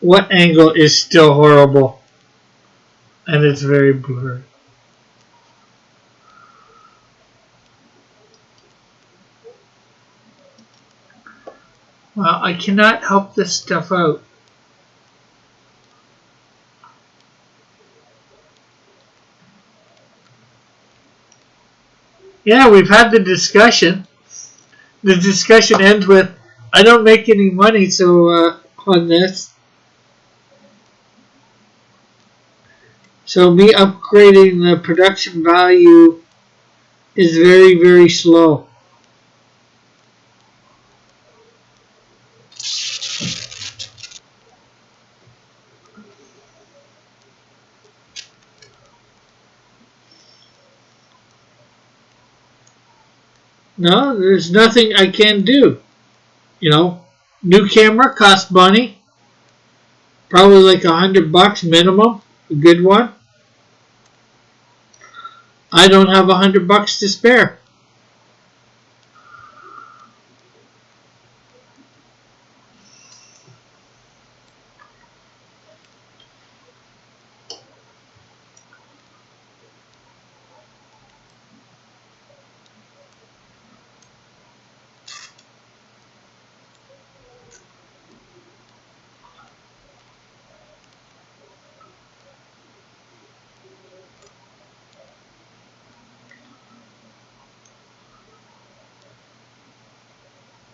What angle is still horrible? And it's very blurry. Well, I cannot help this stuff out. Yeah, we've had the discussion. The discussion ends with, I don't make any money on this. So me upgrading the production value is very, very slow. No, there's nothing I can do. You know, new camera costs money. Probably like $100 minimum. A good one. I don't have $100 to spare.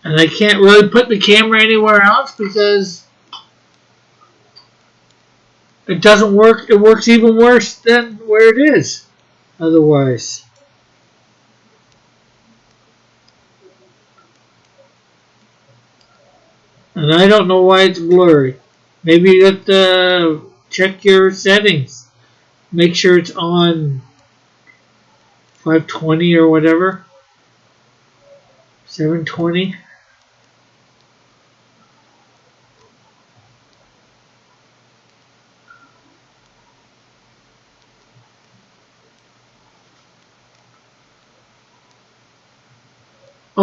And I can't really put the camera anywhere else because it doesn't work. It works even worse than where it is otherwise. And I don't know why it's blurry. Maybe you have to check your settings. Make sure it's on 520 or whatever. 720.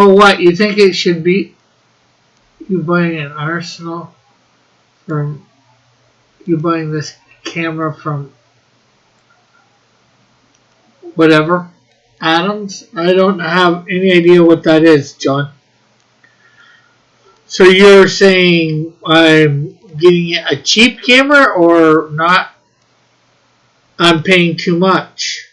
Oh, what? You think it should be you buying an Arsenal from you buying this camera from whatever Adams? I don't have any idea what that is, John. So you're saying I'm getting a cheap camera or not? I'm paying too much.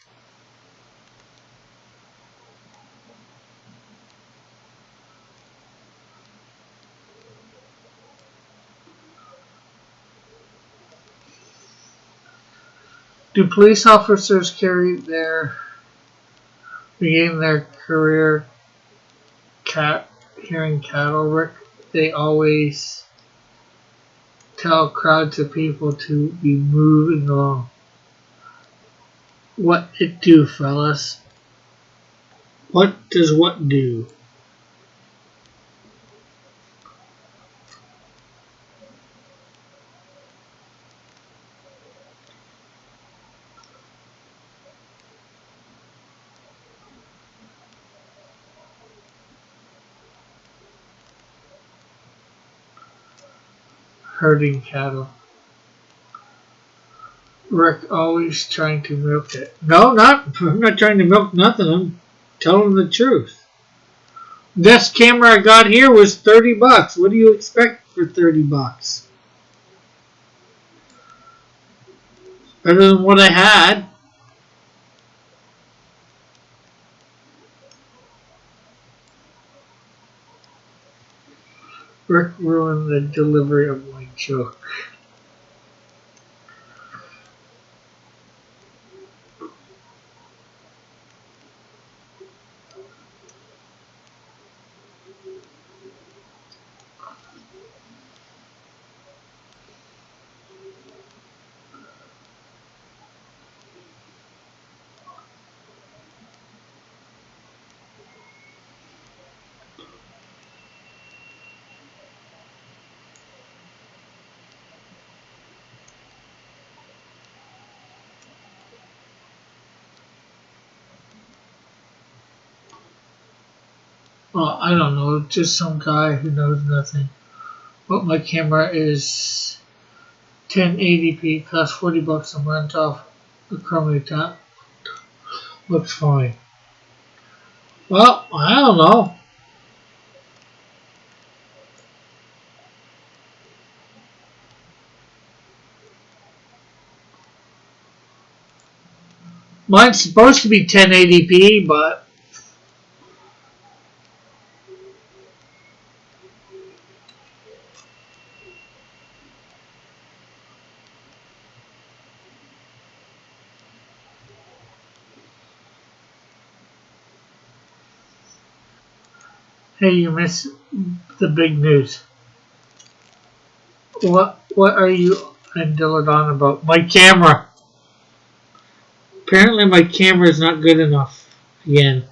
Do police officers begin their career hearing cattle, Rick? They always tell crowds of people to be moving along. What it do, fellas? What does what do? Herding cattle. Rick always trying to milk it. No, I'm not trying to milk nothing. I'm telling the truth. This camera I got here was $30. What do you expect for $30? Better than what I had. Rick ruined the delivery of my joke. Well, I don't know, just some guy who knows nothing. But my camera is 1080p, costs $40 a month off the Chromie top. Looks fine. Well, I don't know. Mine's supposed to be 1080p, but hey, you missed the big news. What are you and Dylan on about? My camera. Apparently my camera is not good enough again.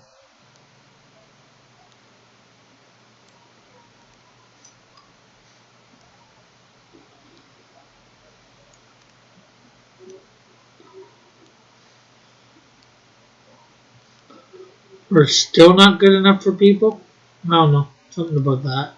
Or still not good enough for people? I don't know. Something about that.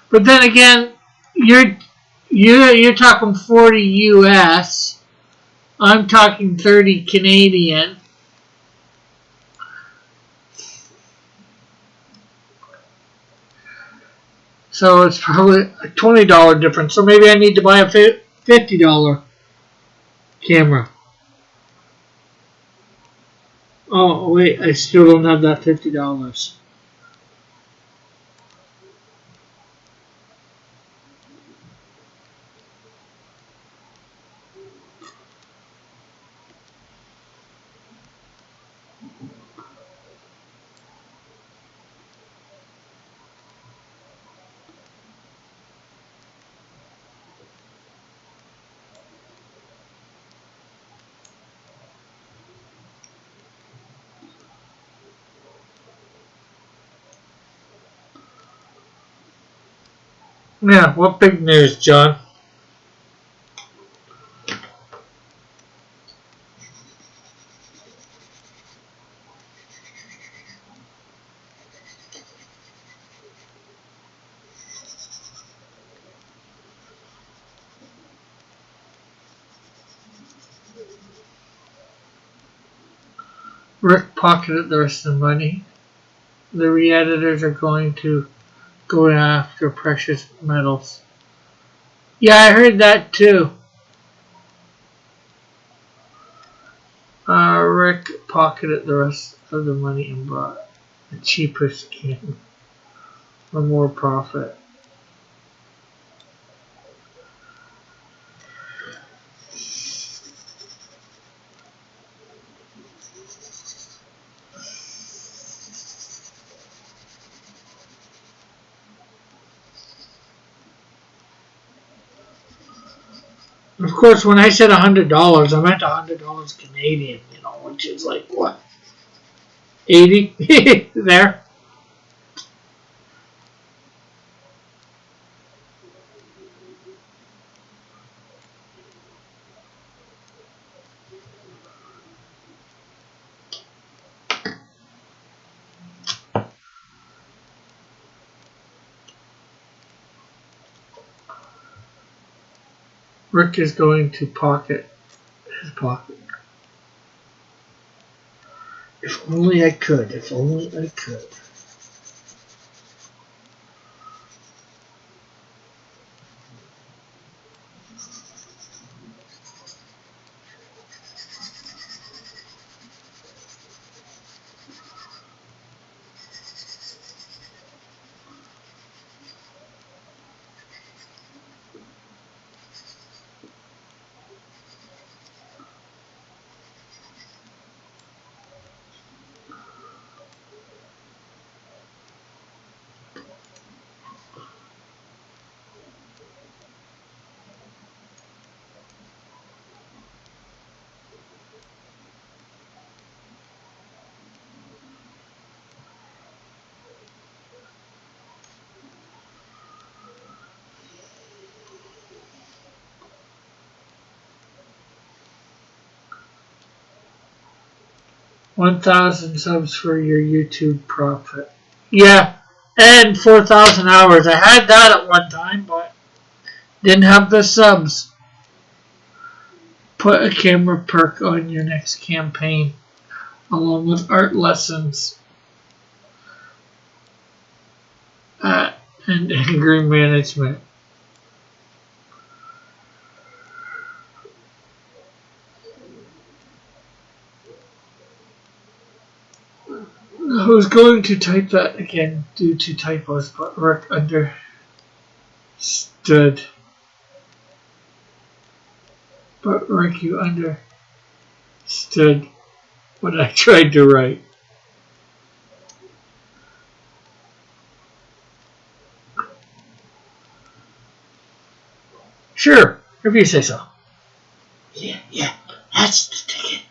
But then again, you're talking 40 US. I'm talking 30 Canadian. So it's probably a $20 difference. So maybe I need to buy a $50 camera. Oh wait, I still don't have that $50. Yeah, what big news, John? Rick pocketed the rest of the money. The re-editors are going to go after precious metals. Yeah, I heard that too. Rick pocketed the rest of the money and brought the cheapest can for more profit. Of course, when I said $100, I meant $100 Canadian, which is like what? 80 there. Rick is going to pocket his pocket. If only I could. If only I could. $1,000 subs for your YouTube profit. Yeah, and 4,000 hours. I had that at one time, but didn't have the subs. Put a camera perk on your next campaign, along with art lessons and anger management. I was going to type that again due to typos, but Rick understood. But Rick, you understood what I tried to write. Sure, if you say so. Yeah, that's the ticket.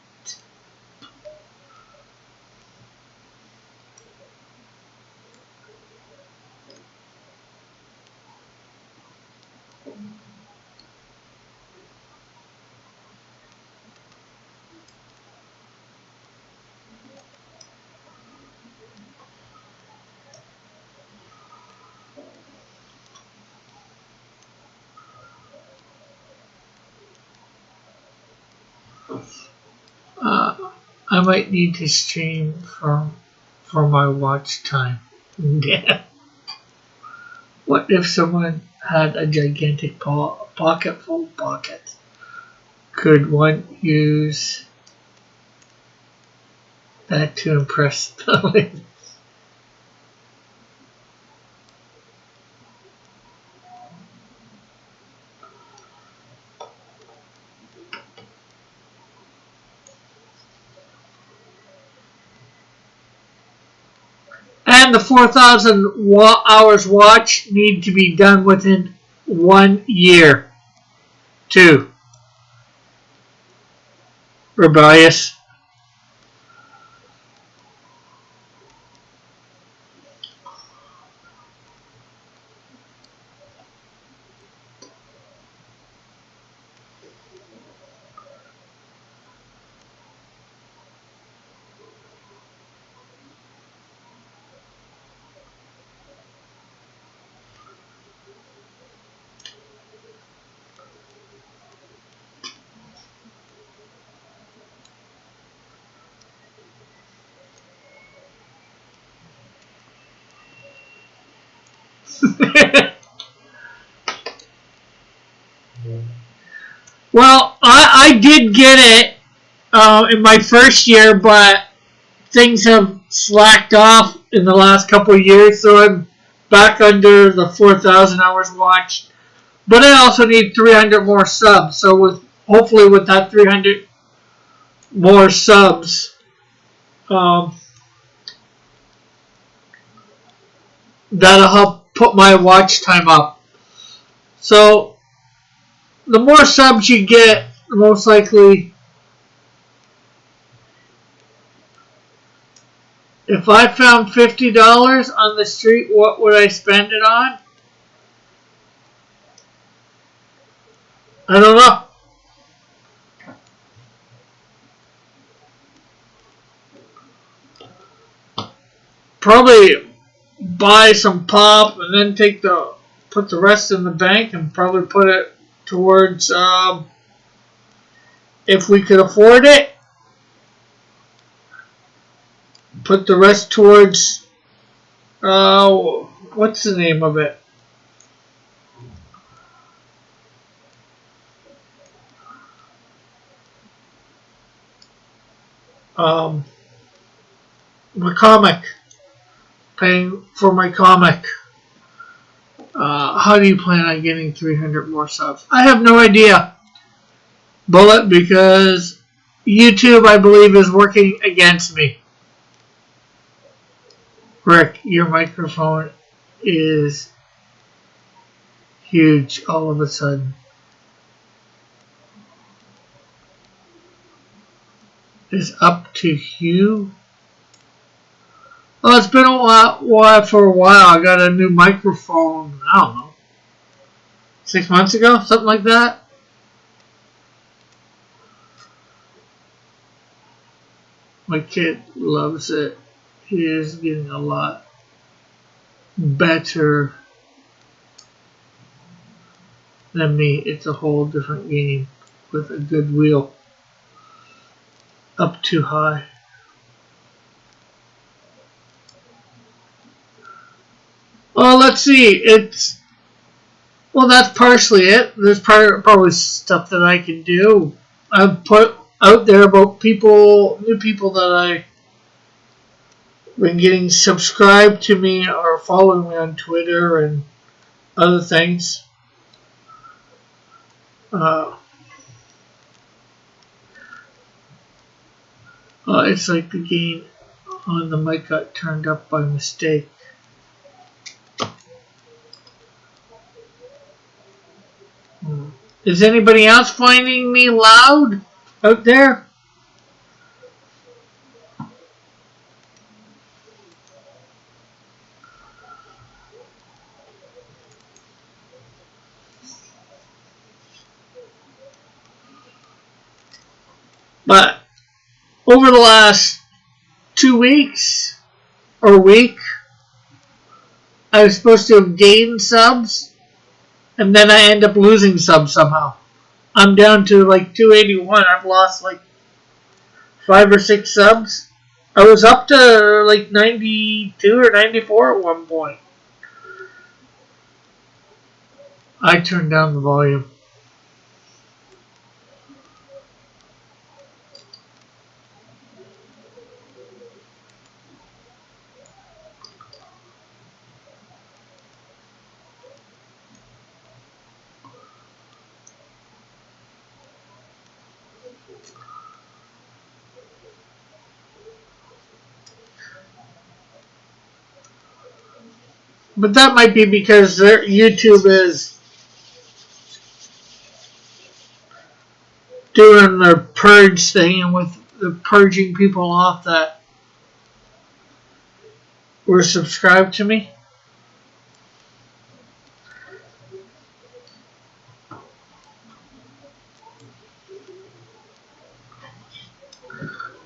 I might need to stream for my watch time. Yeah. What if someone had a gigantic pocket full of pockets? Could one use that to impress the ladies? And the 4,000 hours watch need to be done within 1 year. 2. Rebellious. Well, I did get it in my first year, but things have slacked off in the last couple of years, so I'm back under the 4,000 hours watched. But I also need 300 more subs, so hopefully with that 300 more subs, that'll help put my watch time up. So the more subs you get, the most likely, if I found $50 on the street, what would I spend it on? I don't know. Probably buy some pop and then put the rest in the bank and probably put it towards, if we could afford it, put the rest towards, what's the name of it? My comic. Paying for my comic. How do you plan on getting 300 more subs? I have no idea, Bullet, because YouTube, I believe, is working against me. Rick, your microphone is huge all of a sudden. Is up to you? Well, it's been a while. For a while, I got a new microphone. I don't know, 6 months ago, something like that. My kid loves it. He is getting a lot better than me. It's a whole different game with a good wheel. Up too high. Well, let's see. Well, that's partially it. There's probably stuff that I can do. I've put out there about new people that I've been getting subscribed to me or following me on Twitter and other things. It's like the gain on the mic got turned up by mistake. Is anybody else finding me loud out there? But over the last 2 weeks or week, I was supposed to have gained subs, and then I end up losing subs somehow. I'm down to like 281. I've lost like 5 or 6 subs. I was up to like 92 or 94 at one point. I turned down the volume. But that might be because their YouTube is doing their purge thing, and with the purging people off that were subscribed to me.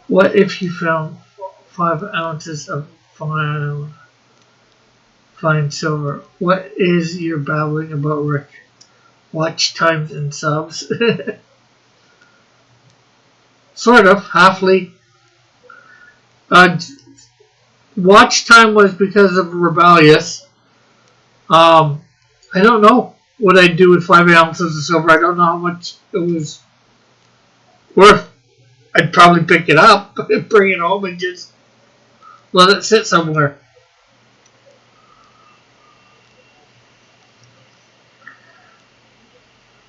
What if you found 5 ounces of fine silver? What is your babbling about, Rick? Watch times and subs? Sort of, halfly. Watch time was because of Rebellious. I don't know what I'd do with 5 ounces of silver. I don't know how much it was worth. I'd probably pick it up, bring it home, and just let it sit somewhere.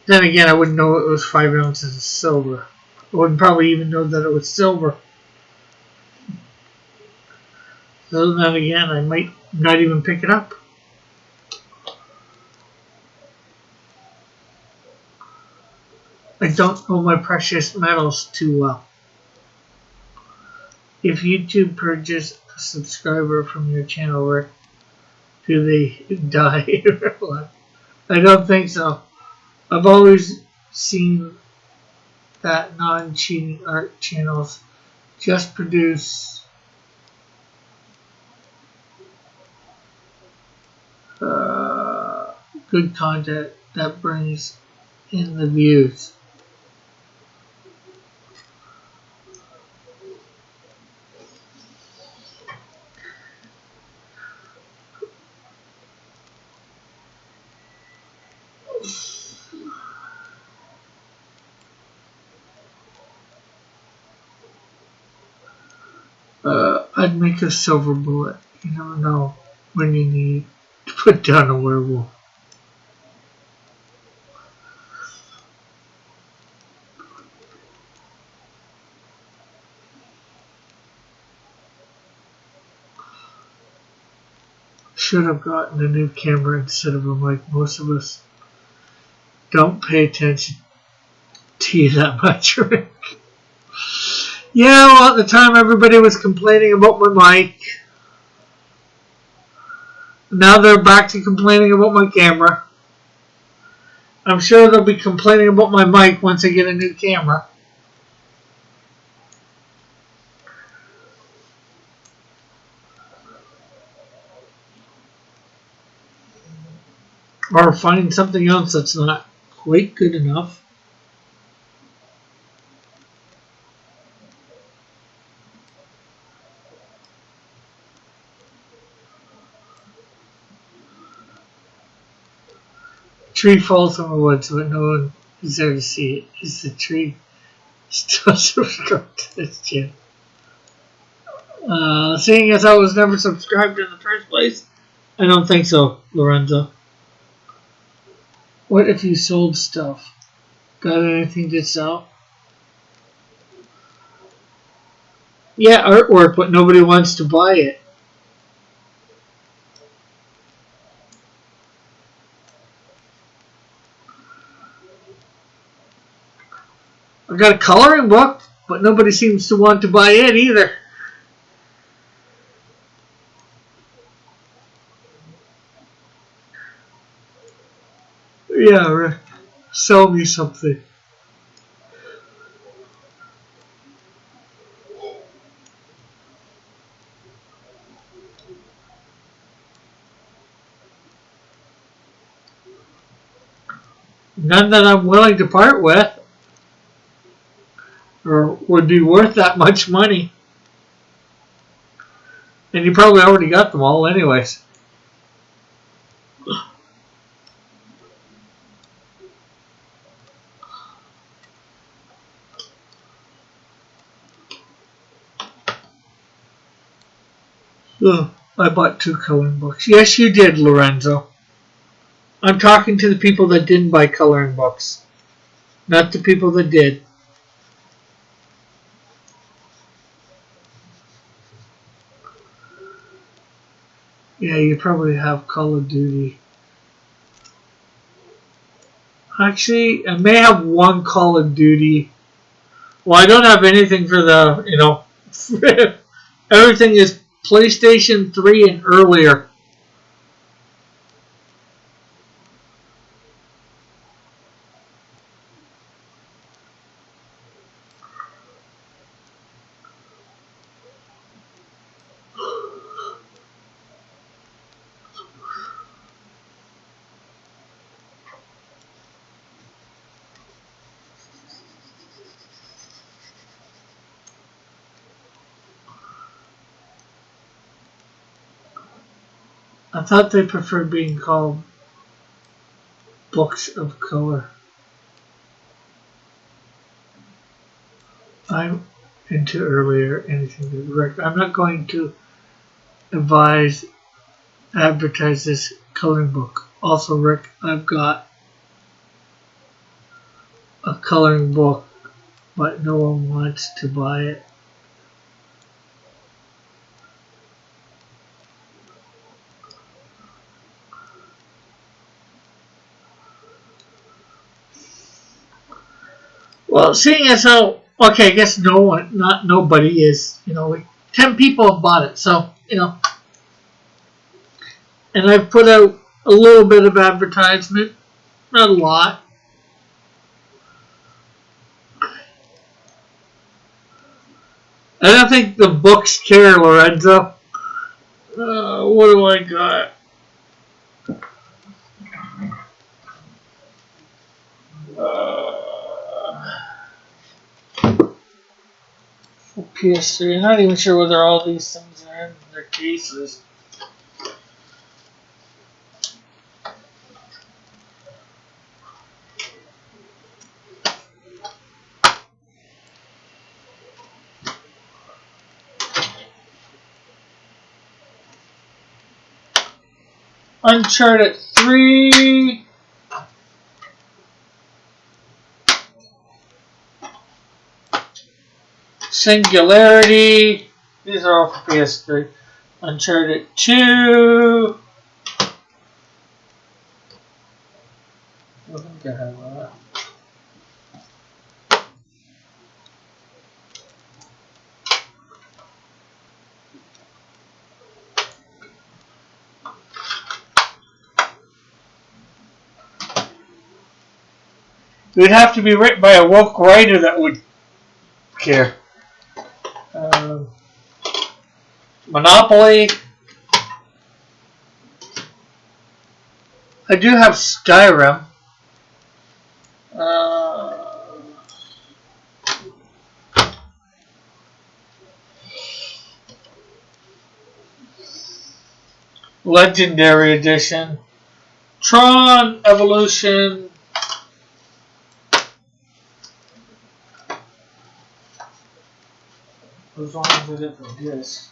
Then again, I wouldn't know it was 5 ounces of silver. I wouldn't probably even know that it was silver. So then again, I might not even pick it up. I don't know my precious metals too well. If YouTube purges a subscriber from your channel, Rick, do they die? I don't think so. I've always seen that non-cheating art channels just produce good content that brings in the views. I'd make a silver bullet. You never know when you need to put down a werewolf. Should have gotten a new camera instead of a mic. Most of us don't pay attention to you that much, Rick. Yeah, well, at the time everybody was complaining about my mic. Now they're back to complaining about my camera. I'm sure they'll be complaining about my mic once I get a new camera. Or find something else that's not quite good enough. Tree falls in the woods, but no one is there to see it. Is the tree still subscribed to this channel? Seeing as I was never subscribed in the first place, I don't think so, Lorenzo. What if you sold stuff? Got anything to sell? Yeah, artwork, but nobody wants to buy it. I got a coloring book, but nobody seems to want to buy it either. Yeah, Rick, sell me something. None that I'm willing to part with, or would be worth that much money. And you probably already got them all anyways. Ugh, I bought 2 coloring books. Yes, you did, Lorenzo. I'm talking to the people that didn't buy coloring books, not the people that did. Yeah, you probably have Call of Duty. Actually, I may have 1 Call of Duty. Well, I don't have anything for the, everything is PlayStation 3 and earlier. I thought they preferred being called books of color. I'm into earlier anything to direct. I'm not going to advertise this coloring book. Also, Rick, I've got a coloring book, but no one wants to buy it. Well, seeing as how, okay, I guess nobody is, like 10 people have bought it, so, and I've put out a little bit of advertisement, not a lot. I don't think the books care, Lorenzo. What do I got? for PS3. I'm not even sure whether all these things are in their cases. Uncharted 3. Singularity. These are all for PS3. Uncharted 2. I think I have that. It would have to be written by a woke writer that would care. Monopoly. I do have Skyrim. Legendary Edition. Tron Evolution. As long as I didn't guess.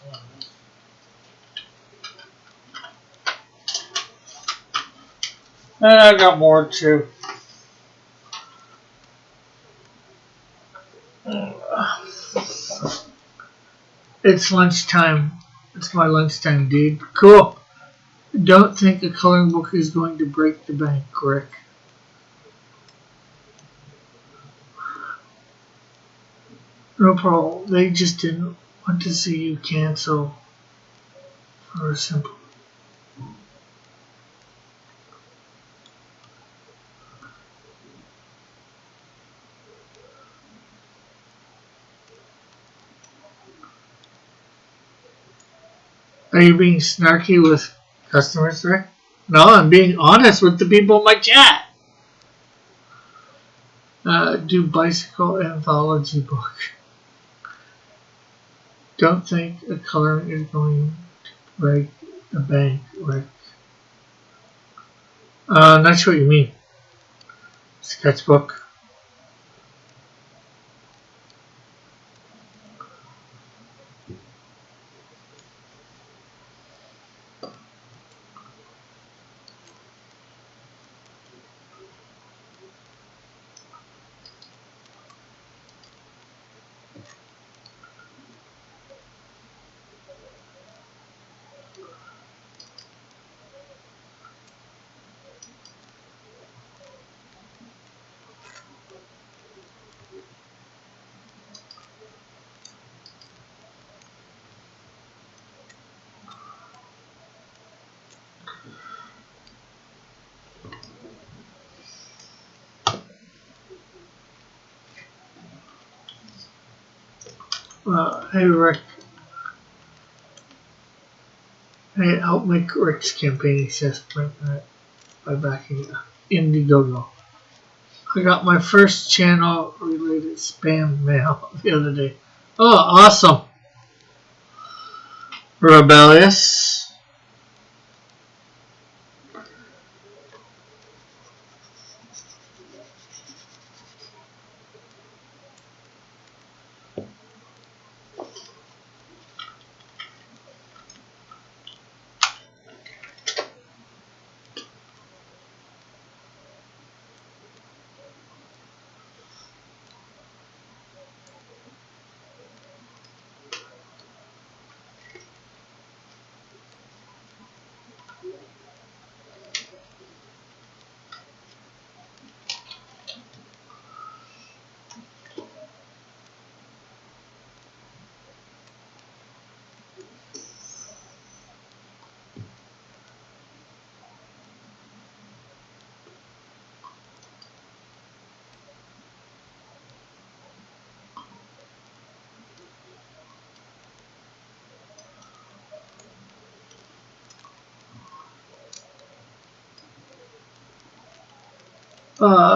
And I got more too. It's lunchtime. It's my lunchtime, dude. Cool. Don't think a coloring book is going to break the bank, Rick. No problem. They just didn't want to see you cancel for a simple. Are you being snarky with customers, Rick? No, I'm being honest with the people in my chat. Do bicycle anthology book. Don't think a coloring is going to break the bank, Rick. Not sure what you mean. Sketchbook. Hey Rick. Hey, help make Rick's campaign success by backing Indiegogo. I got my first channel related spam mail the other day. Oh, awesome. Rebellious.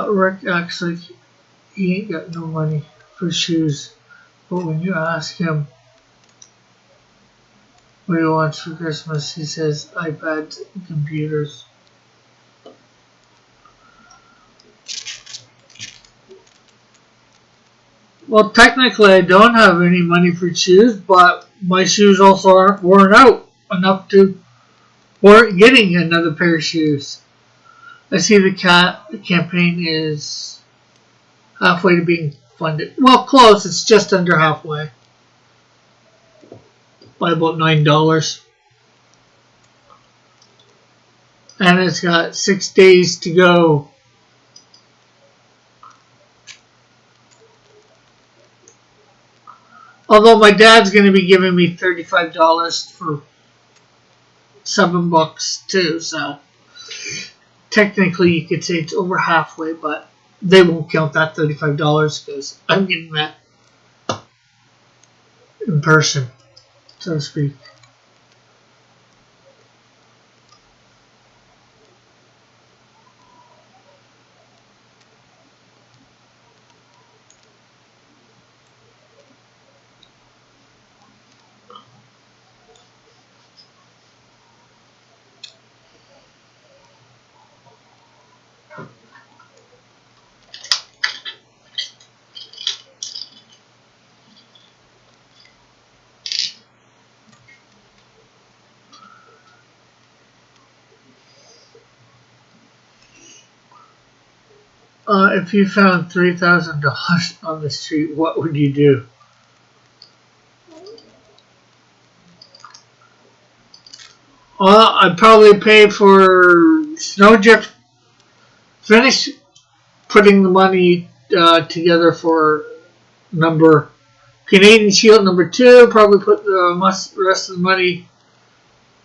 Rick actually, he ain't got no money for shoes. But when you ask him what he wants for Christmas, he says iPads and computers. Well, technically I don't have any money for shoes, but my shoes also aren't worn out enough to warrant getting another pair of shoes. I see the campaign is halfway to being funded. Well, close. It's just under halfway. By about $9. And it's got 6 days to go. Although my dad's going to be giving me $35 for $7 too, so technically you could say it's over halfway, but they won't count that $35 because I'm getting that in person, so to speak. If you found $3,000 on the street, what would you do? Well, I'd probably pay for Snowdrift. Finish putting the money together for Canadian Shield number 2. Probably put the rest of the money.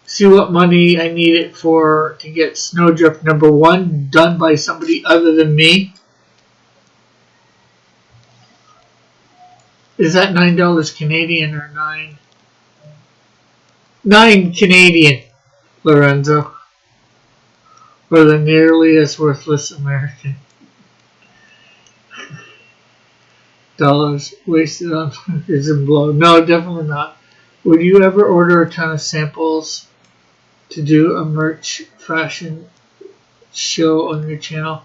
See what money I need it for to get Snowdrift number 1 done by somebody other than me. Is that $9 Canadian or 9? 9 Canadian, Lorenzo. For the nearly as worthless American. Dollars wasted on is and blow. No, definitely not. Would you ever order a ton of samples to do a merch fashion show on your channel?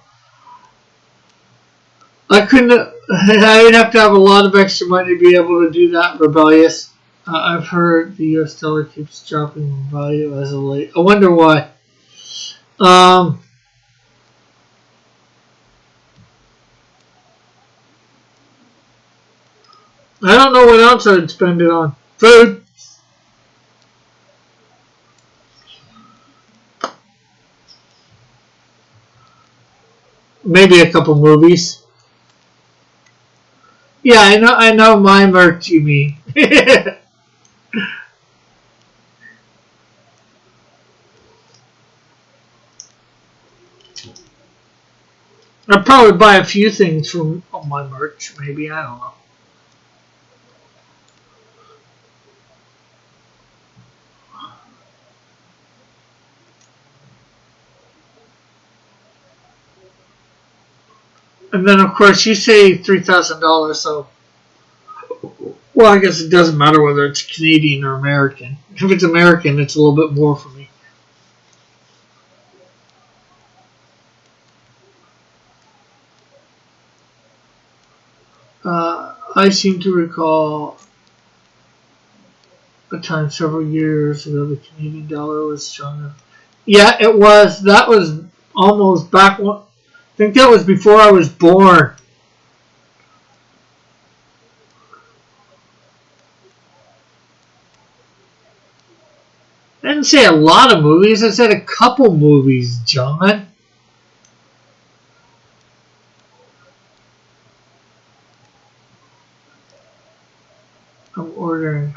I couldn't. I would have to have a lot of extra money to be able to do that. Rebellious. I've heard the U.S. dollar keeps dropping in value as of late. I wonder why. I don't know what else I'd spend it on. Food. Maybe a couple movies. Yeah, I know my merch you mean. I'd probably buy a few things from my merch, maybe, I don't know. And then, of course, you say $3,000, so... Well, I guess it doesn't matter whether it's Canadian or American. If it's American, it's a little bit more for me. I seem to recall a time several years ago the Canadian dollar was stronger. Yeah, it was. That was almost back one. I think that was before I was born. I didn't say a lot of movies. I said a couple movies, John. I'm ordering.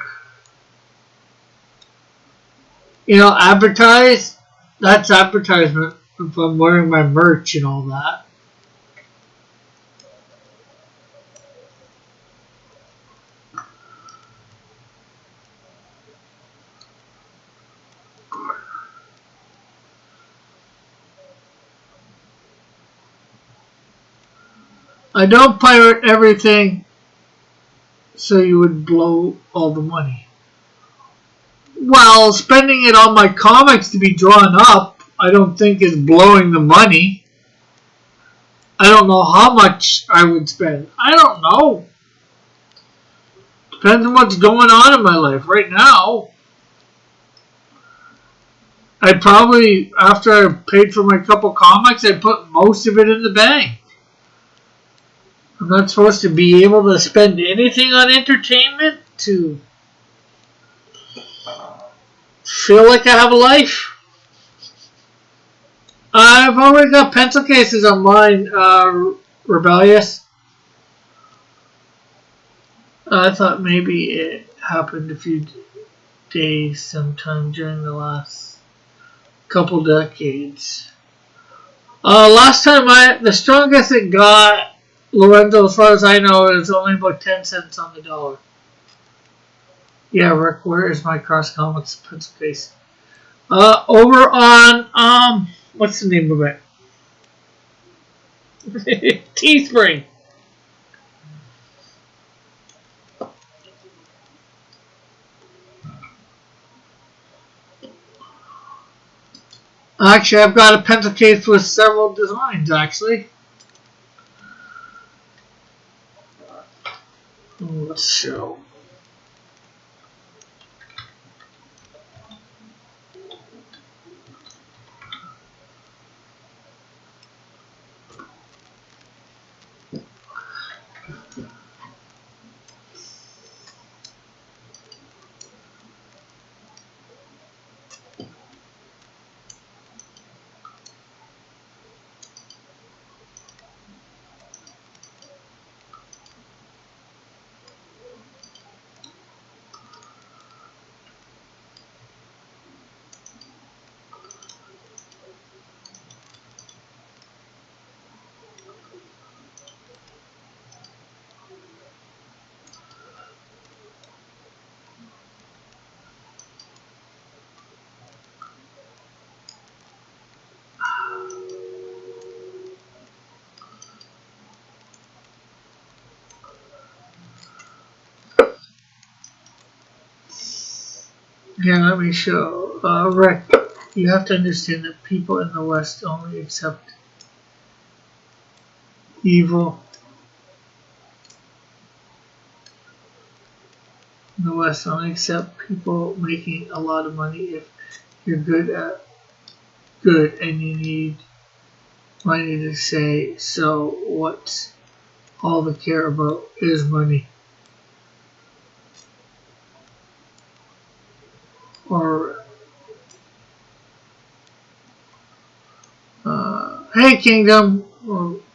You know, advertise. That's advertisement. If I'm wearing my merch and all that. I don't pirate everything so you would blow all the money. Well, spending it on my comics to be drawn up, I don't think is blowing the money. I don't know how much I would spend. I don't know. Depends on what's going on in my life. Right now, I'd probably, after I paid for my couple comics, I'd put most of it in the bank. I'm not supposed to be able to spend anything on entertainment to feel like I have a life. I've already got pencil cases on mine, Rebellious. I thought maybe it happened a few days sometime during the last couple decades. Last time the strongest it got, Lorenzo, as far as I know, is only about 10 cents on the dollar. Yeah, Rick, where is my Cross Comics pencil case? Over on, what's the name of it? Teespring. Actually, I've got a pencil case with several designs, actually. Let's show. Yeah, let me show. Rick, you have to understand that people in the West only accept evil. In the West only accept people making a lot of money if you're good and you need money to say so. What all they care about is money. Or hey, Kingdom.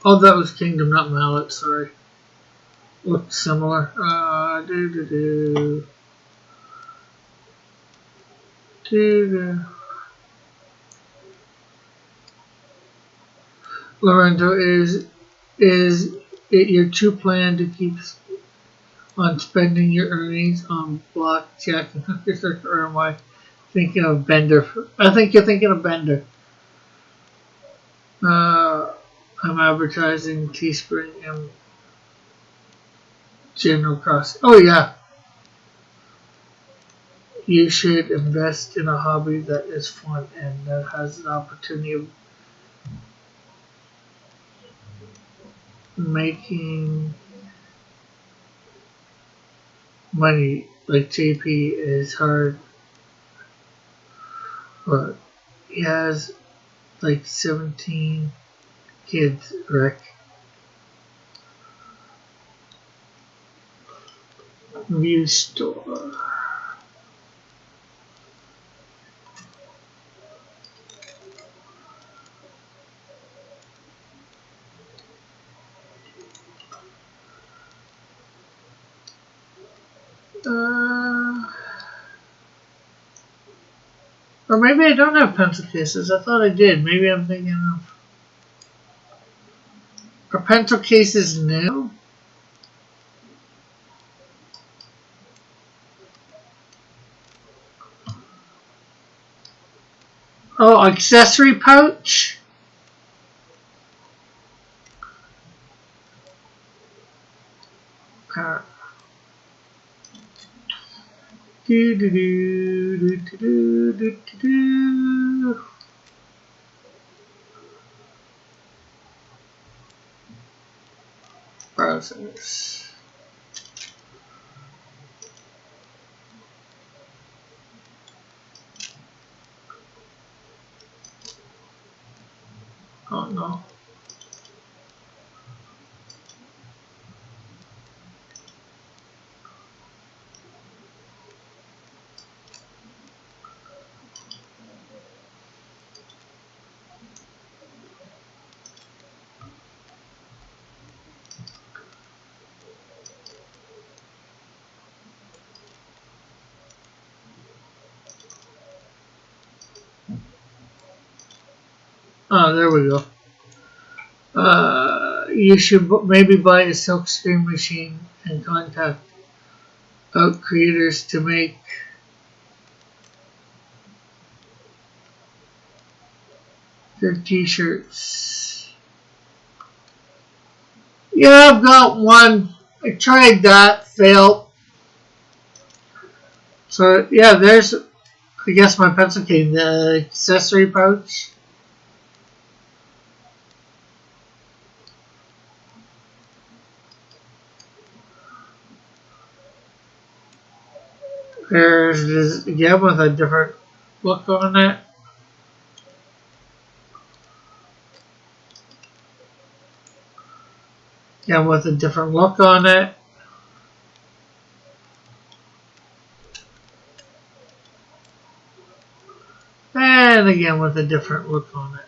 Oh, that was Kingdom, not Mallet. Sorry. Looks similar. Lorenzo, is it your true plan to keep on spending your earnings on blackjack, or am I thinking of Bender? I think you're thinking of Bender. I'm advertising Teespring and General Cross. Oh yeah. You should invest in a hobby that is fun and that has an opportunity of making money. Like JP is hard, but he has like 17 kids, Rick. View store. Or maybe I don't have pencil cases. I thought I did. Maybe I'm thinking of. Are pencil cases new? Oh, accessory pouch? Do do do do do do do do. Browsers. Oh no. Oh, there we go. You should maybe buy a silkscreen machine and contact out creators to make their t-shirts. Yeah, I've got one. I tried that, failed. So yeah, there's, I guess, my pencil case, the accessory pouch. There's this again with a different look on it. Again with a different look on it. And again with a different look on it.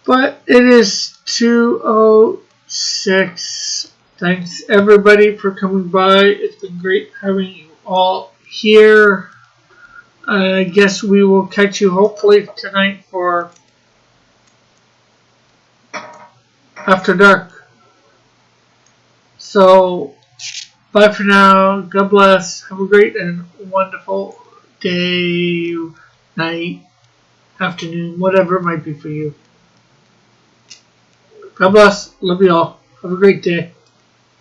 But it is 2:06. Thanks everybody for coming by. It's been great having you all here. I guess we will catch you hopefully tonight for After Dark. So, bye for now. God bless. Have a great and wonderful day, night, afternoon, whatever it might be for you. God bless. Love you all. Have a great day.